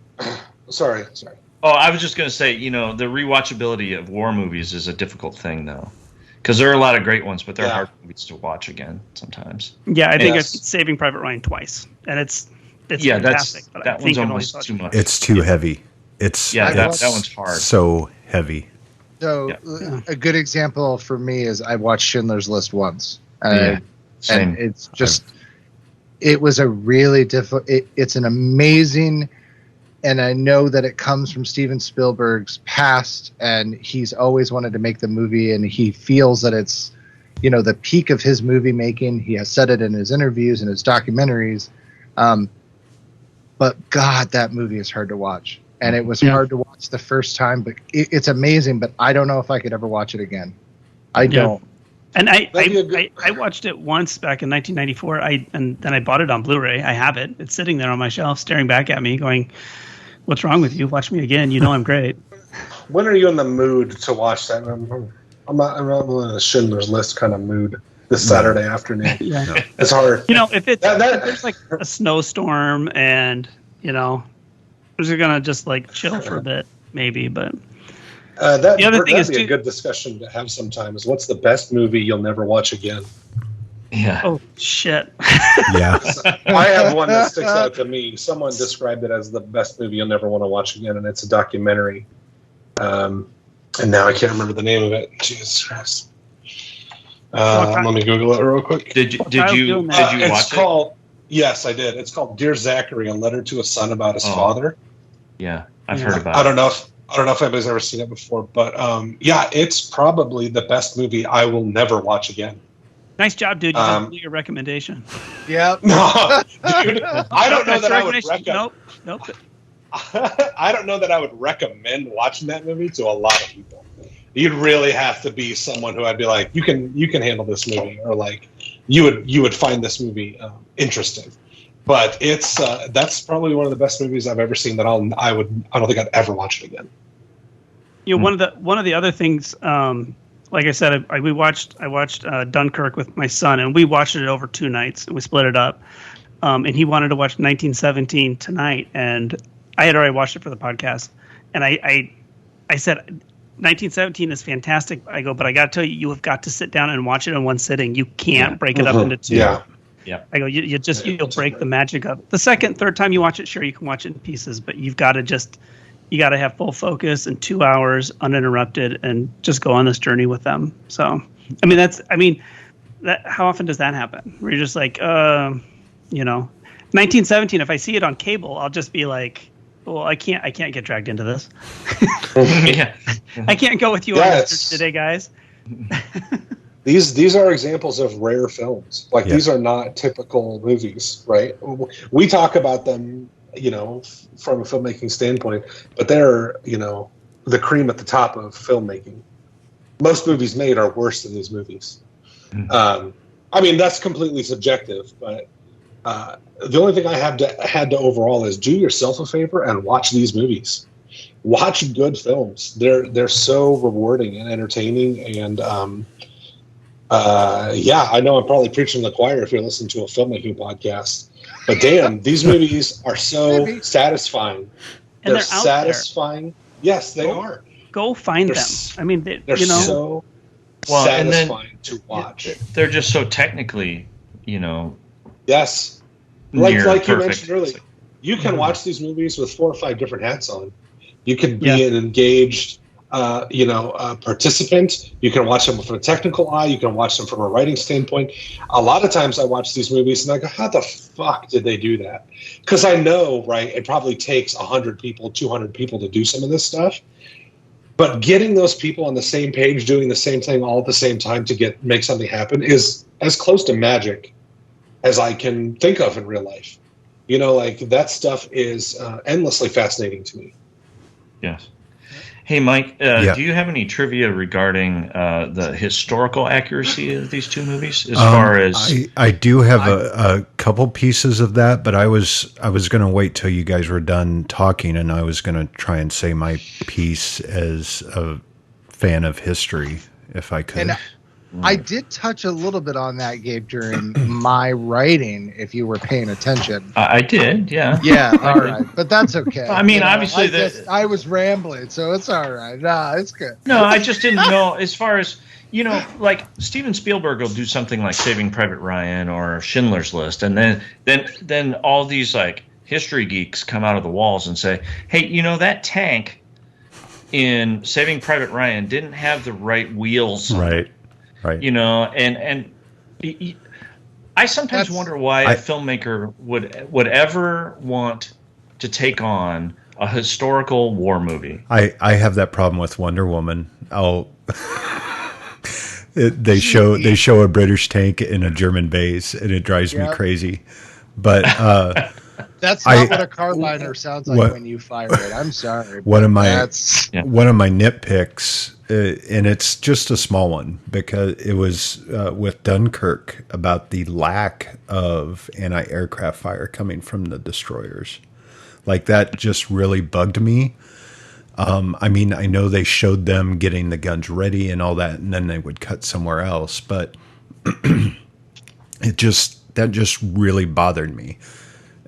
G: sorry.
I: Oh, I was just going to say, the rewatchability of war movies is a difficult thing, though, because there are a lot of great ones, but they're hard movies to watch again sometimes.
J: Yeah, I think I've
G: Yes.
J: seen Saving Private Ryan twice, and it's
I: Yeah,
J: fantastic. But
I: that
J: I
I: one's
J: think I've only
I: almost
J: saw it
I: too much.
F: It's too heavy. It's
I: Yeah, that
F: it's
I: one's hard.
F: So heavy.
H: So
J: Yeah.
H: a good example for me is I watched Schindler's List once,
I: Yeah, same.
H: and it's just it was a really difficult. It's an amazing, and I know that it comes from Steven Spielberg's past, and he's always wanted to make the movie, and he feels that it's the peak of his movie making. He has said it in his interviews and his documentaries. But God, that movie is hard to watch. And it was hard to watch the first time, but it's amazing. But I don't know if I could ever watch it again. I don't.
J: And
G: That'd be a good-
J: I watched it once back in 1994. And then I bought it on Blu-ray. I have it. It's sitting there on my shelf, staring back at me, going, "What's wrong with you? Watch me again. You know I'm great."
G: When are you in the mood to watch that? I'm not in a Schindler's List kind of mood this Saturday afternoon.
J: Yeah.
G: It's hard.
J: If it's
G: That-
J: if there's like a snowstorm and we're just gonna just like chill for a bit, maybe. But the other thing
G: that'd
J: is
G: be a
J: too-
G: good discussion to have sometimes. What's the best movie you'll never watch again?
I: Yeah.
J: oh shit,
F: Yeah.
G: I have one that sticks out to me. Someone described it as the best movie you'll never want to watch again, and it's a documentary. And now I can't remember the name of it. Jesus Christ. Let me Google it real quick.
I: Did you
J: doing that?
I: watch
G: It's
I: it?
G: called. Yes, I did. It's called "Dear Zachary: A Letter to a Son About His Father."
I: Yeah, I've heard about
G: I
I: it.
G: don't know if anybody's ever seen it before, but it's probably the best movie I will never watch again.
J: nice job, dude. You didn't do your recommendation.
H: Yep.
G: No, dude, I don't know
J: That's
G: that I would
J: recommendation. Nope.
G: I don't know that I would recommend watching that movie to a lot of people. You'd really have to be someone who I'd be like, you can handle this movie, or like you would find this movie interesting. But it's that's probably one of the best movies I've ever seen. That I don't think I'd ever watch it again.
J: One of the other things, like I said, I watched Dunkirk with my son, and we watched it over 2 nights, and we split it up. And he wanted to watch 1917 tonight, and I had already watched it for the podcast. And I said, 1917 is fantastic. I go, but I got to tell you, you have got to sit down and watch it in one sitting. You can't break it up into 2.
G: Yeah.
I: Yeah.
J: I go, you'll break the magic of it. The second, third time you watch it, sure, you can watch it in pieces, but you got to have full focus and 2 hours uninterrupted and just go on this journey with them. So, how often does that happen? Where you're just like, 1917, if I see it on cable, I'll just be like, well, I can't get dragged into this.
I: Yeah.
J: I can't go with you on this today, guys.
G: These are examples of rare films. Like these are not typical movies, right? We talk about them, from a filmmaking standpoint, but they're, the cream at the top of filmmaking. Most movies made are worse than these movies. That's completely subjective, but the only thing I had to overall is do yourself a favor and watch these movies. Watch good films. They're so rewarding and entertaining, and I know I'm probably preaching to the choir if you're listening to a filmmaking podcast, but damn, these movies are so satisfying.
J: And
G: they're
J: out
G: satisfying.
J: there.
G: Yes, they are.
J: Go find
G: They're
J: them.
G: They're so satisfying to watch.
I: They're just so technically,
G: Yes. Like you
I: perfect.
G: mentioned earlier, you can watch these movies with 4 or 5 different hats on. You can be an engaged participant. You can watch them from a technical eye. You can watch them from a writing standpoint. A lot of times I watch these movies and I go, how the fuck did they do that? Because I know, right, it probably takes 100 people, 200 people to do some of this stuff. But getting those people on the same page, doing the same thing all at the same time to make something happen is as close to magic as I can think of in real life. That stuff is endlessly fascinating to me.
I: Yes. Hey, Mike, do you have any trivia regarding the historical accuracy of these two movies? As far as
F: I do have a couple pieces of that, but I was going to wait till you guys were done talking, and I was going to try and say my piece as a fan of history, if I could.
H: And I did touch a little bit on that, Gabe, during my writing, if you were paying attention.
I: I did, yeah.
H: Yeah, all right. But that's okay.
I: I mean, obviously...
H: I was rambling, so it's all right. Nah, it's good.
I: No, I just didn't know, as far as, like Steven Spielberg will do something like Saving Private Ryan or Schindler's List, and then all these, like, history geeks come out of the walls and say, hey, that tank in Saving Private Ryan didn't have the right wheels on it.
F: Right.
I: And I sometimes wonder why a filmmaker would ever want to take on a historical war movie.
F: I have that problem with Wonder Woman. They show a British tank in a German base, and it drives me crazy. But
H: that's not what a carbiner sounds like when you fire it. I'm sorry.
F: One of my nitpicks. And it's just a small one because it was with Dunkirk about the lack of anti-aircraft fire coming from the destroyers. Like that just really bugged me. I mean, I know they showed them getting the guns ready and all that, and then they would cut somewhere else, but that just really bothered me.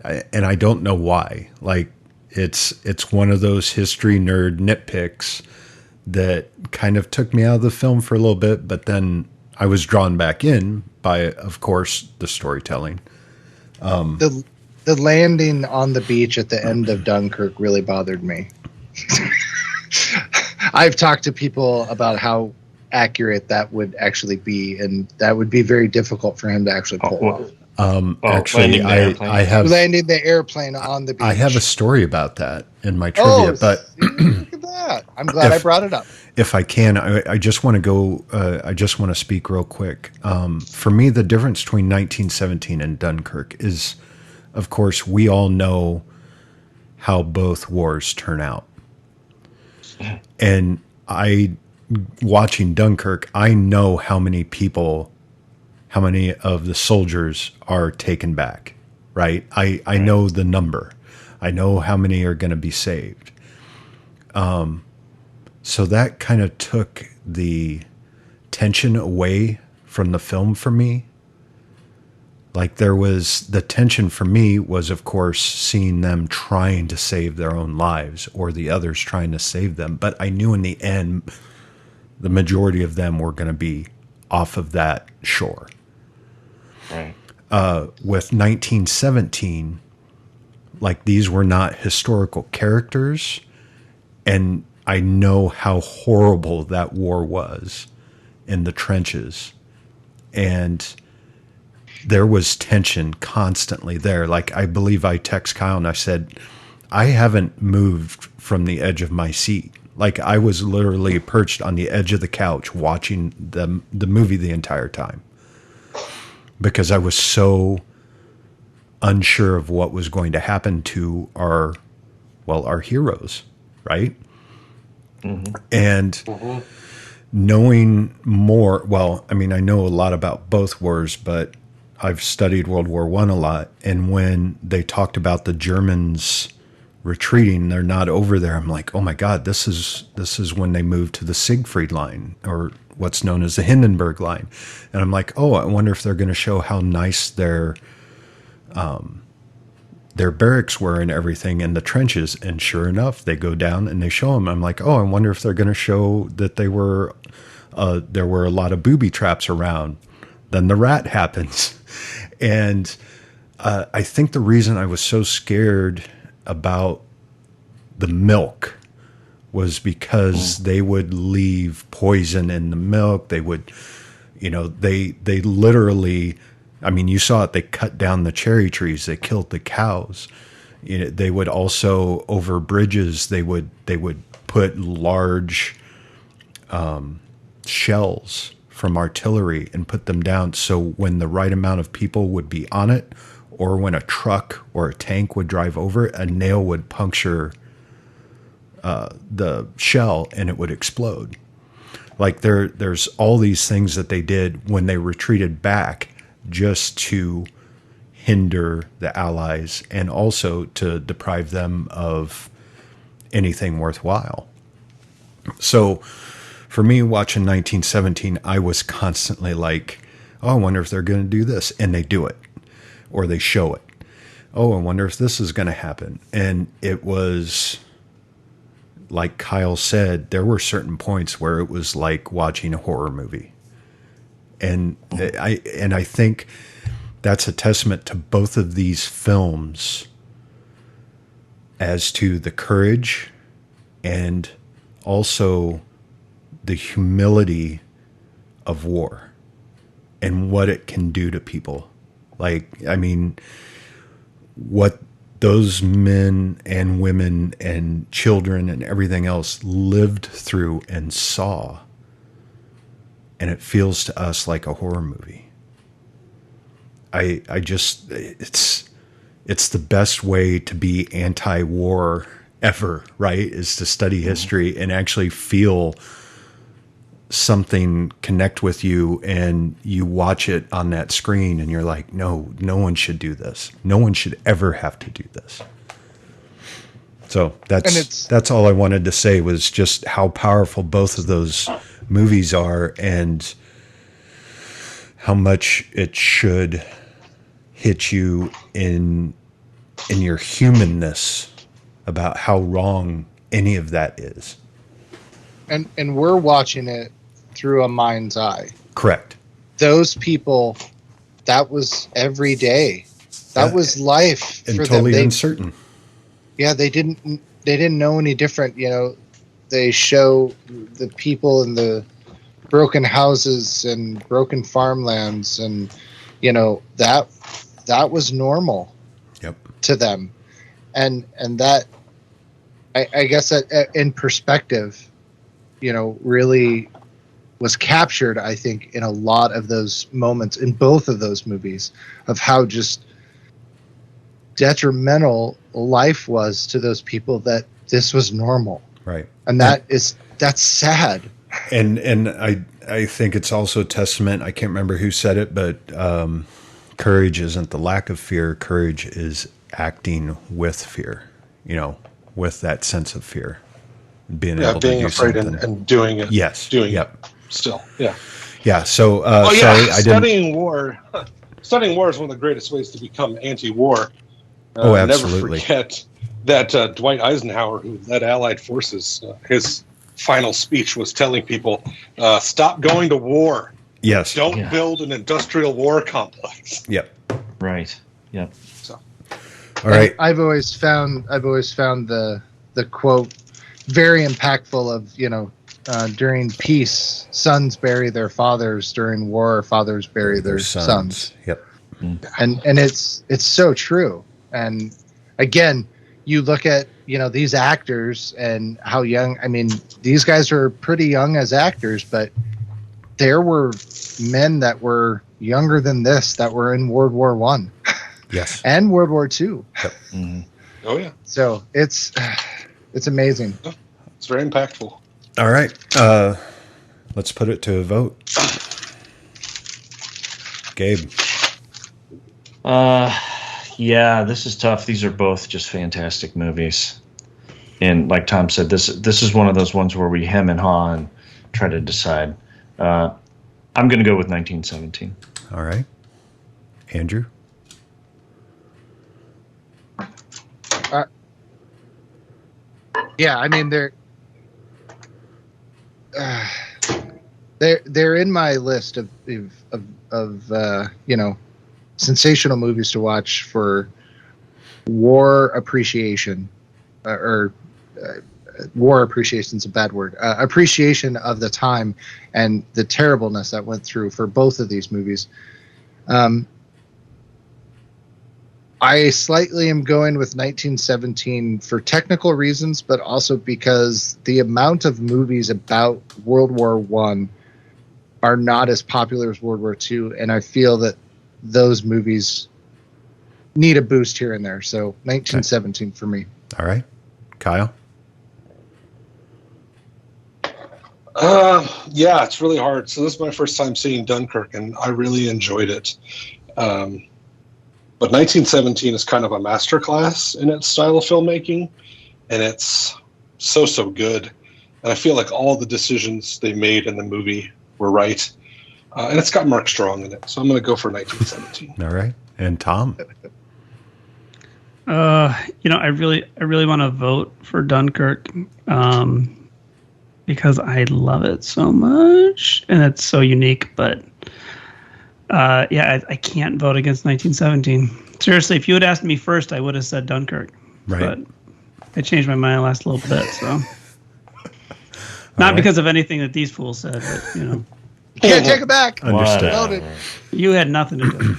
F: And I don't know why. Like it's one of those history nerd nitpicks that kind of took me out of the film for a little bit, but then I was drawn back in by, of course, the storytelling.
H: The landing on the beach at the end of Dunkirk really bothered me. I've talked to people about how accurate that would actually be, and that would be very difficult for him to actually pull off.
F: Actually, I have
H: landing the airplane on the beach.
F: I have a story about that in my trivia, but
H: look at that! I'm glad I brought it up.
F: If I can, I just want to go. I just want to speak real quick. For me, the difference between 1917 and Dunkirk is, of course, we all know how both wars turn out, and watching Dunkirk, I know how many of the soldiers are taken back, right? I know the number. I know how many are going to be saved. So that kind of took the tension away from the film for me. Like the tension for me was, of course, seeing them trying to save their own lives or the others trying to save them. But I knew in the end, the majority of them were going to be off of that shore.
I: Right.
F: With 1917, like these were not historical characters, and I know how horrible that war was in the trenches, and there was tension constantly there. Like I believe I text Kyle and I said, I haven't moved from the edge of my seat. Like I was literally perched on the edge of the couch watching the movie the entire time. Because I was so unsure of what was going to happen to our heroes, right? Mm-hmm. And knowing more, I know a lot about both wars, but I've studied World War I a lot. And when they talked about the Germans retreating, they're not over there. I'm like, oh my God, this is when they moved to the Siegfried Line, or what's known as the Hindenburg Line. And I'm like, oh, I wonder if they're going to show how nice their barracks were and everything in the trenches. And sure enough, they go down and they show them. I'm like, oh, I wonder if they're going to show that there were a lot of booby traps around. Then the rat happens. And I think the reason I was so scared about the milk was because they would leave poison in the milk. They would, they literally, I mean, you saw it. They cut down the cherry trees. They killed the cows. They would also, over bridges, they would put large shells from artillery and put them down. So when the right amount of people would be on it, or when a truck or a tank would drive over it, a nail would puncture the shell and it would explode. Like there's all these things that they did when they retreated back just to hinder the Allies and also to deprive them of anything worthwhile. So for me, watching 1917, I was constantly like, oh, I wonder if they're going to do this. And they do it, or they show it. Oh, I wonder if this is going to happen. And it was, like Kyle said, there were certain points where it was like watching a horror movie. And I think that's a testament to both of these films as to the courage and also the humility of war and what it can do to people. Like, I mean, what those men and women and children and everything else lived through and saw. And it feels to us like a horror movie. I just, it's the best way to be anti-war ever, right? Is to study history and actually feel something connect with you, and you watch it on that screen and you're like, no one should do this. No one should ever have to do this. So that's all I wanted to say, was just how powerful both of those movies are and how much it should hit you in your humanness about how wrong any of that is.
H: And we're watching it through a mind's eye.
F: Correct.
H: Those people, that was every day. That was life
F: and
H: for
F: totally
H: them.
F: uncertain.
H: Yeah, they didn't know any different. They show the people in the broken houses and broken farmlands, and that was normal.
F: Yep.
H: To them, and that I guess that in perspective, really was captured, I think, in a lot of those moments in both of those movies, of how just detrimental life was to those people, that this was normal.
F: Right.
H: And that's sad.
F: And I think it's also a testament, I can't remember who said it, but courage isn't the lack of fear. Courage is acting with fear, with that sense of fear. Being able to do
G: afraid
F: something.
G: and doing it.
F: Yes.
G: Doing
F: yep.
G: it still. Yeah.
F: Yeah. So,
G: sorry,
F: I
G: studying war. Studying war is one of the greatest ways to become anti-war.
F: Absolutely.
G: Never forget that Dwight Eisenhower, who led Allied forces, his final speech was telling people, stop going to war.
F: Yes.
G: Don't build an industrial war complex.
F: Yep.
I: Right. Yep.
G: So,
F: all right.
H: I've always found the quote very impactful of, during peace, sons bury their fathers. During war, fathers bury their sons.
F: Yep.
H: And it's so true. And again, you look at, these actors and how young, I mean, these guys are pretty young as actors, but there were men that were younger than this that were in World War I.
F: Yes.
H: And World War II.
F: Yep.
I: Mm-hmm.
G: Oh yeah.
H: So it's amazing.
G: It's very impactful.
F: All right. Let's put it to a vote. Gabe.
I: Yeah, this is tough. These are both just fantastic movies. And like Tom said, this is one of those ones where we hem and haw and try to decide. I'm going to go with 1917.
F: All right. Andrew?
H: Yeah, I mean they're in my list of sensational movies to watch for war appreciation, or war appreciation is a bad word, appreciation of the time and the terribleness that went through for both of these movies. I slightly am going with 1917 for technical reasons, but also because the amount of movies about World War I are not as popular as World War II, and I feel that those movies need a boost here and there. So 1917 for me.
F: All right. Kyle?
G: Yeah, it's really hard. So this is my first time seeing Dunkirk, and I really enjoyed it. But 1917 is kind of a masterclass in its style of filmmaking, and it's so good. And I feel like all the decisions they made in the movie were right. And it's got Mark Strong in it, so I'm going to go for 1917.
F: All right. And Tom?
J: I really want to vote for Dunkirk because I love it so much and it's so unique. But I can't vote against 1917. Seriously, if you had asked me first, I would have said Dunkirk.
F: Right.
J: But I changed my mind last little bit. So not because of anything that these fools said, but
H: You can't take it back.
F: Understood.
J: You had nothing to do.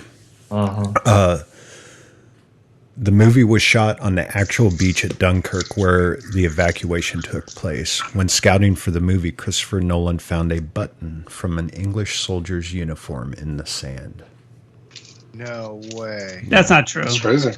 F: The movie was shot on the actual beach at Dunkirk where the evacuation took place. When scouting for the movie, Christopher Nolan found a button from an English soldier's uniform in the sand.
H: No way.
J: That's not true.
G: That's crazy.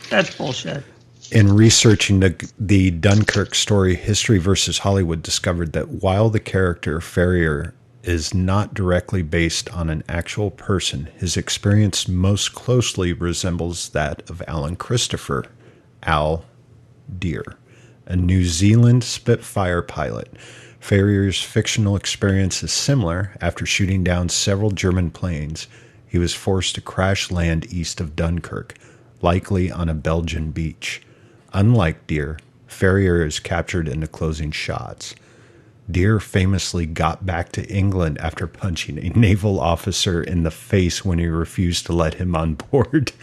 J: That's bullshit.
F: In researching the Dunkirk story, History versus Hollywood discovered that while the character Ferrier is not directly based on an actual person, his experience most closely resembles that of Alan Christopher, Al Deer, a New Zealand Spitfire pilot. Ferrier's fictional experience is similar. After shooting down several German planes, he was forced to crash land east of Dunkirk, likely on a Belgian beach. Unlike Deer, Ferrier is captured in the closing shots. Deer famously got back to England after punching a naval officer in the face when he refused to let him on board.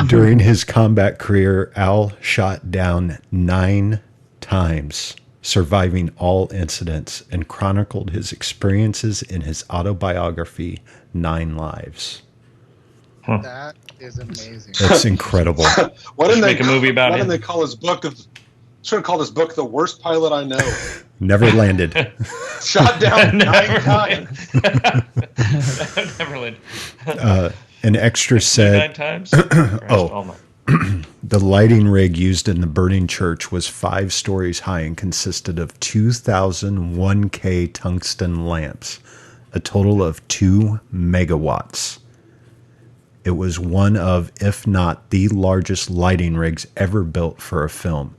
F: During his combat career, Al shot down 9 times, surviving all incidents, and chronicled his experiences in his autobiography, 9 Lives.
H: That is amazing.
F: That's incredible.
G: Why didn't
I: make a movie about
G: Why
I: it?
G: didn't they call his book? Should have called his book "The Worst Pilot I Know."
F: Never landed.
G: Shot down 9 times.
I: Never landed.
F: An extra said,
I: 9 times?
F: The lighting rig used in the burning church was 5 stories high and consisted of 2,000 1K tungsten lamps, a total of 2 megawatts. It was one of, if not the largest lighting rigs ever built for a film.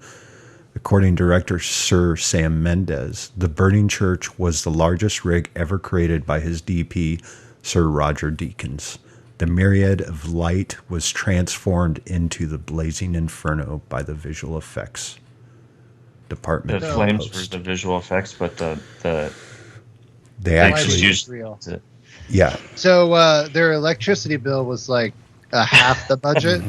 F: According to director Sir Sam Mendes, the burning church was the largest rig ever created by his DP, Sir Roger Deakins. The myriad of light was transformed into the blazing inferno by the visual effects department.
I: The flames were the visual effects, but
F: they actually
I: used
H: real.
F: Yeah.
H: So their electricity bill was like half the budget.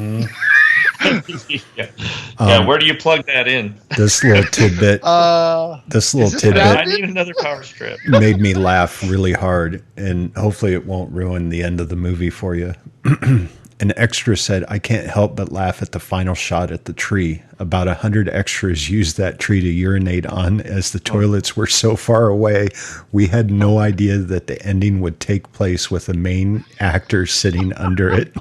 I: Yeah, where do you plug that in?
F: This little tidbit.
I: I need another power strip.
F: Made me laugh really hard, and hopefully it won't ruin the end of the movie for you. An extra said, "I can't help but laugh at the final shot at the tree. About 100 extras used that tree to urinate on as the toilets were so far away. We had no idea that the ending would take place with the main actor sitting under it."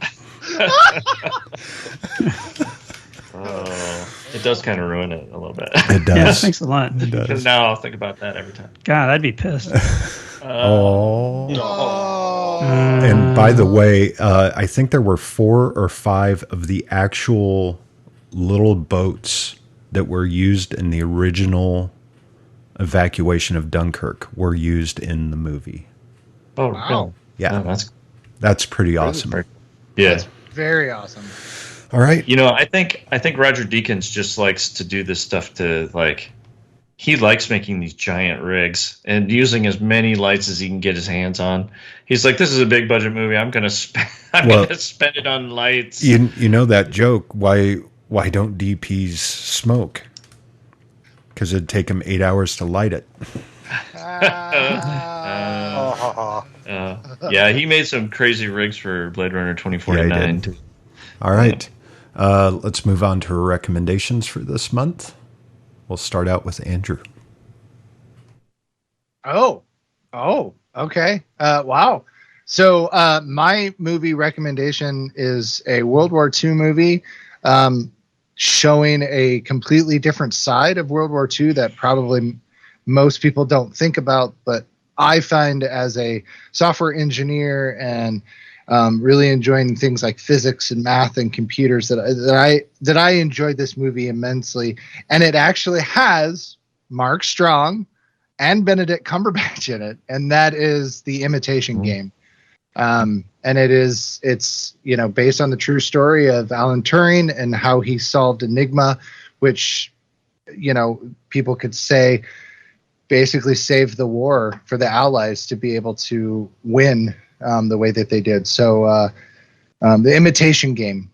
I: It does kind of ruin it a little bit.
F: It does.
J: Yeah, thanks a lot.
F: It does.
I: Because now I'll think about that every time.
J: God, I'd be pissed.
F: And by the way, I think there were 4 or 5 of the actual little boats that were used in the original evacuation of Dunkirk were used in the movie.
I: Oh, wow.
F: Yeah.
I: Oh,
F: that's pretty awesome.
I: Yeah.
H: That's very awesome.
F: All right.
I: You know, I think Roger Deakins just likes to do this stuff to he likes making these giant rigs and using as many lights as he can get his hands on. He's like, this is a big budget movie. I'm gonna spend it on lights.
F: You know that joke? Why don't DPs smoke? because it'd take him 8 hours to light it.
I: Yeah, he made some crazy rigs for Blade Runner 2049.
F: Yeah, all right. Let's move on to our recommendations for this month. We'll start out with Andrew.
H: Oh, okay. Wow. So my movie recommendation is a World War II movie showing a completely different side of World War II that probably most people don't think about, but I find as a software engineer and really enjoying things like physics and math and computers that I enjoyed this movie immensely. And it actually has Mark Strong and Benedict Cumberbatch in it, and that is The Imitation Game. And it's based on the true story of Alan Turing and how he solved Enigma, which people could say basically saved the war for the Allies to be able to win the way that they did. So The Imitation Game.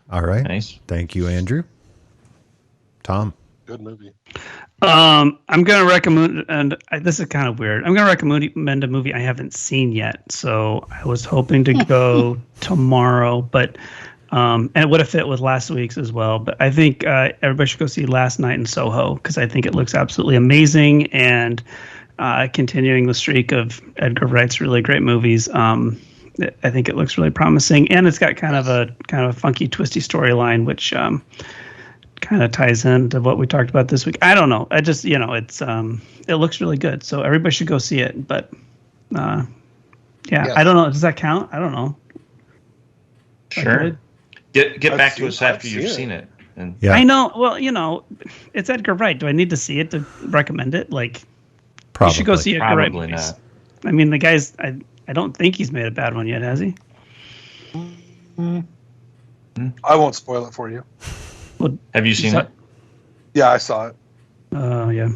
F: All right.
I: Nice.
F: Thank you, Andrew. Tom.
G: Good movie.
J: I'm going to recommend, and this is kind of weird, I'm going to recommend a movie I haven't seen yet. So I was hoping to go tomorrow, but and it would have fit with last week's as well. But I think everybody should go see Last Night in Soho, because I think it looks absolutely amazing, and continuing the streak of Edgar Wright's really great movies. I think it looks really promising, and it's got kind of a funky, twisty storyline, which kind of ties into what we talked about this week. I don't know. I just, it's it looks really good, so everybody should go see it. But yeah, I don't know. Does that count? I don't know.
I: Sure. Get back to us after you've seen it. And
J: I know. Well, it's Edgar Wright. Do I need to see it to recommend it? Like,
F: Probably.
J: you should go see Edgar Wright
I: Probably
J: movies.
I: not.
J: I mean, the guy's. I don't think he's made a bad one yet, has he?
K: I won't spoil it for you.
J: Well,
I: Have you seen it?
K: Yeah, I saw it.
J: Oh, yeah.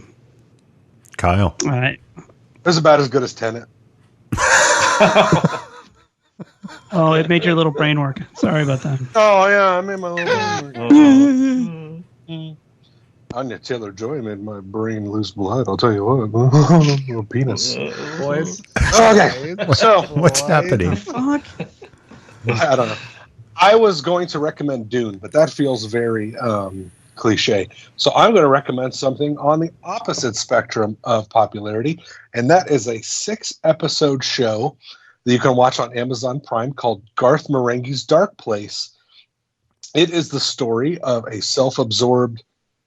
F: Kyle.
J: All right.
K: It was about as good as Tenet.
J: Oh, it made your little brain work. Sorry about that.
K: Oh, yeah, I made my little Anya Taylor-Joy made my brain lose blood, I'll tell you what. Little penis.
H: Boys.
K: Okay, so...
F: What's happening?
J: Fuck.
K: I don't know. I was going to recommend Dune, but that feels very cliche. So I'm going to recommend something on the opposite spectrum of popularity, and that is a 6-episode show that you can watch on Amazon Prime called Garth Marenghi's Dark Place. It is the story of a self-absorbed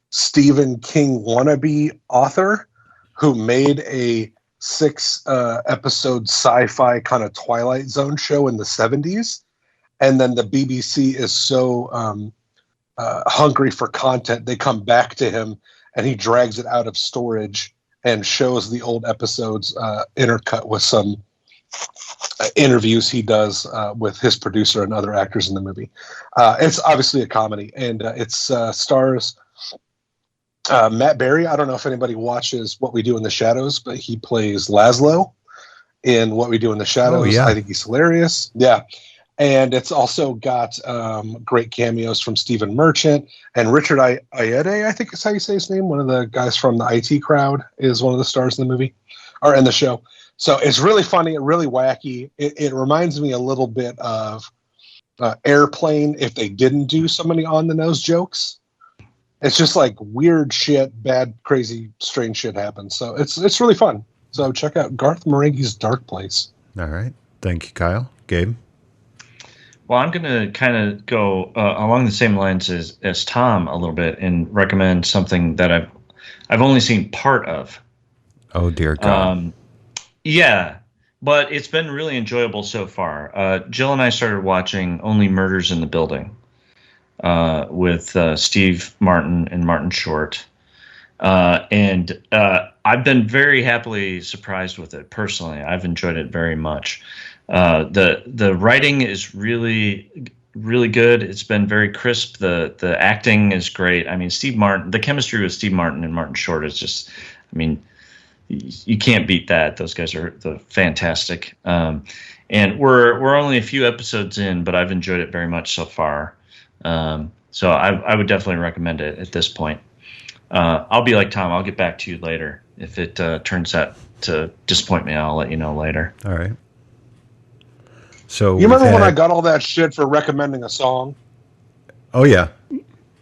K: Stephen King wannabe author who made a 6-episode sci-fi kind of Twilight Zone show in the 70s. And then the BBC is so hungry for content, they come back to him and he drags it out of storage and shows the old episodes intercut with some interviews he does with his producer and other actors in the movie. It's obviously a comedy, and it stars Matt Berry. I don't know if anybody watches What We Do in the Shadows, but he plays Laszlo in What We Do in the Shadows.
F: Oh, yeah.
K: I think he's hilarious. Yeah. And it's also got great cameos from Stephen Merchant and Richard Ayoade, I think is how you say his name. One of the guys from the IT Crowd is one of the stars in the movie, or in the show. So it's really funny, really wacky. It reminds me a little bit of Airplane if they didn't do so many on-the-nose jokes. It's just like weird shit, bad, crazy, strange shit happens. So it's really fun. So check out Garth Marenghi's Dark Place.
F: All right. Thank you, Kyle. Gabe?
I: Well, I'm going to kind of go along the same lines as Tom a little bit and recommend something that I've only seen part of.
F: Oh, dear God.
I: Yeah, but it's been really enjoyable so far. Jill and I started watching Only Murders in the Building with Steve Martin and Martin Short. And I've been very happily surprised with it personally. I've enjoyed it very much. The writing is really, really good. It's been very crisp. The acting is great. I mean, Steve Martin, the chemistry with Steve Martin and Martin Short is just, I mean, you can't beat that. Those guys are fantastic. And we're only a few episodes in, but I've enjoyed it very much so far. So I would definitely recommend it at this point. I'll be like Tom. I'll get back to you later. If it turns out to disappoint me, I'll let you know later.
F: All right. So
K: you remember when I got all that shit for recommending a song?
F: Oh yeah.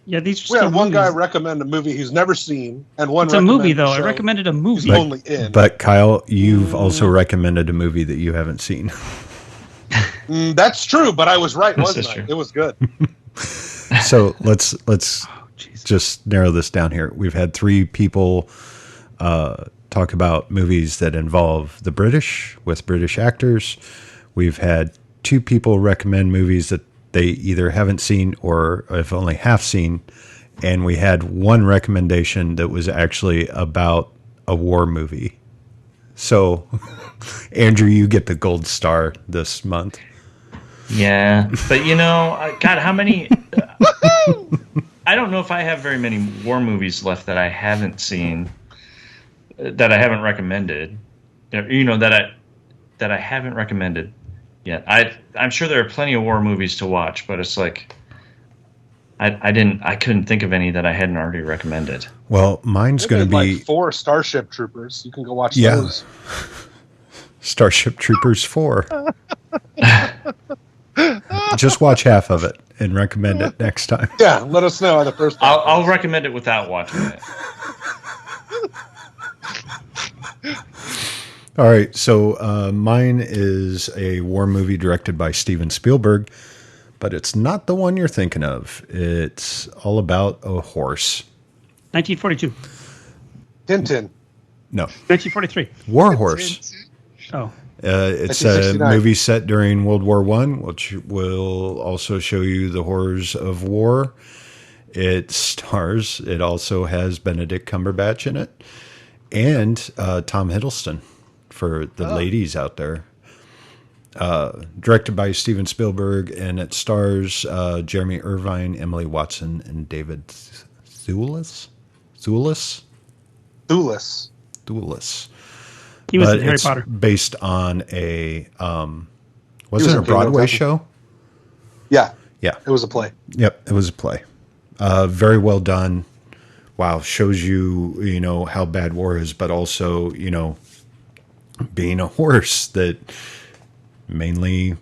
J: Yeah, these are
K: we had
J: still
K: one
J: movies.
K: guy recommend a movie he's never seen, and one
J: It's a movie, though.
K: recommend a
J: I
K: show
J: recommended a movie.
K: he's only in.
F: But Kyle, you've also recommended a movie that you haven't seen.
K: That's true, but I was right, wasn't I?
I: true.
K: It was good.
F: So let's just narrow this down here. We've had 3 people talk about movies that involve the British with British actors. We've had 2 people recommend movies that they either haven't seen or have only half seen. And we had 1 recommendation that was actually about a war movie. So, Andrew, you get the gold star this month.
I: Yeah, but God, how many? I don't know if I have very many war movies left that I haven't seen, that I haven't recommended. That I haven't recommended yet. I'm sure there are plenty of war movies to watch, but it's like I couldn't think of any that I hadn't already recommended.
F: Well, mine's going to be
K: like 4 Starship Troopers. You can go watch those.
F: Starship Troopers 4. Just watch half of it and recommend it next time.
K: Yeah, let us know how the first time.
I: I'll recommend it without watching it.
F: All right, so mine is a war movie directed by Steven Spielberg, but it's not the one you're thinking of. It's all about a horse.
J: 1942.
K: Tintin.
F: No.
J: 1943.
F: War Horse.
J: Oh.
F: It's a movie set during World War I, which will also show you the horrors of war. It also has Benedict Cumberbatch in it, and Tom Hiddleston for the ladies out there. Directed by Steven Spielberg, and it stars Jeremy Irvine, Emily Watson, and David Thewlis.
J: He was in Harry Potter.
F: Based on a was it a Broadway show?
K: Yeah.
F: Yeah.
K: It was a play.
F: Yep, it was a play. Very well done. Wow, shows you how bad war is, but also, being a horse that mainly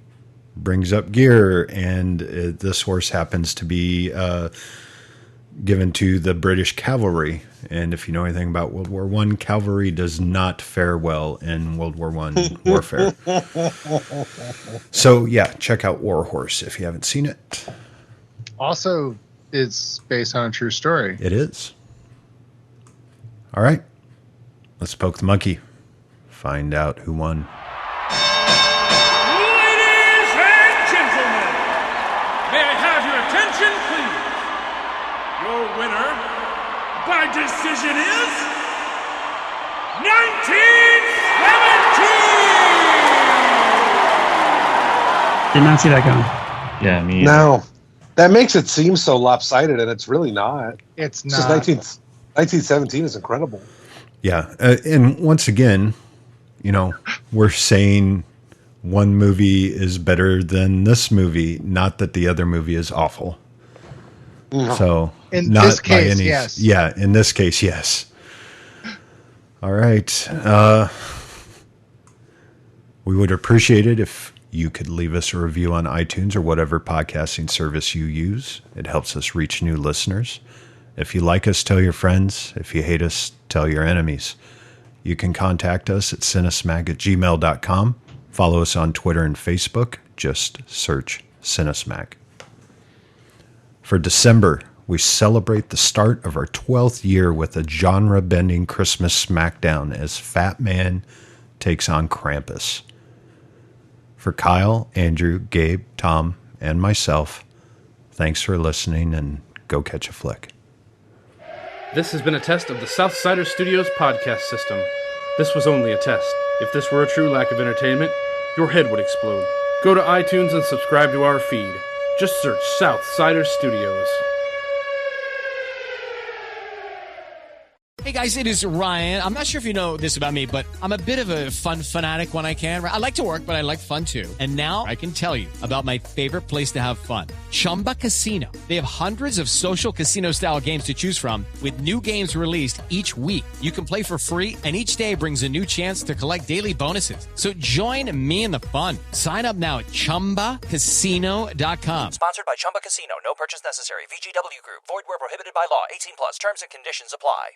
F: brings up gear, and this horse happens to be given to the British cavalry. And if you know anything about World War I, cavalry does not fare well in World War I warfare. So, yeah, check out War Horse if you haven't seen it.
H: Also, it's based on a true story.
F: It is. All right. Let's poke the monkey. Find out who won.
E: Ladies and gentlemen, may I have your attention, please? Your winner by decision is 1917!
J: Did not see that coming.
I: Yeah, me either.
K: No. That makes it seem so lopsided, and it's really not.
H: It's
K: just
H: not.
K: 1917 is incredible.
F: Yeah. And once again, we're saying one movie is better than this movie, not that the other movie is awful.
K: No.
F: So,
H: in
F: not
H: this case,
F: by any,
H: yes.
F: Yeah, in this case, yes. All right. We would appreciate it if you could leave us a review on iTunes or whatever podcasting service you use. It helps us reach new listeners. If you like us, tell your friends. If you hate us, tell your enemies. You can contact us at cinesmag@gmail.com. Follow us on Twitter and Facebook. Just search Cinesmag. For December, we celebrate the start of our 12th year with a genre-bending Christmas smackdown as Fat Man takes on Krampus. For Kyle, Andrew, Gabe, Tom, and myself, thanks for listening, and go catch a flick.
C: This has been a test of the Southsider Studios podcast system. This was only a test. If this were a true lack of entertainment, your head would explode. Go to iTunes and subscribe to our feed. Just search Southsider Studios.
A: Hey guys, it is Ryan. I'm not sure if you know this about me, but I'm a bit of a fun fanatic when I can. I like to work, but I like fun too. And now I can tell you about my favorite place to have fun. Chumba Casino. They have hundreds of social casino style games to choose from with new games released each week. You can play for free and each day brings a new chance to collect daily bonuses. So join me in the fun. Sign up now at ChumbaCasino.com.
B: Sponsored by Chumba Casino. No purchase necessary. VGW Group. Void where prohibited by law. 18 plus. Terms and conditions apply.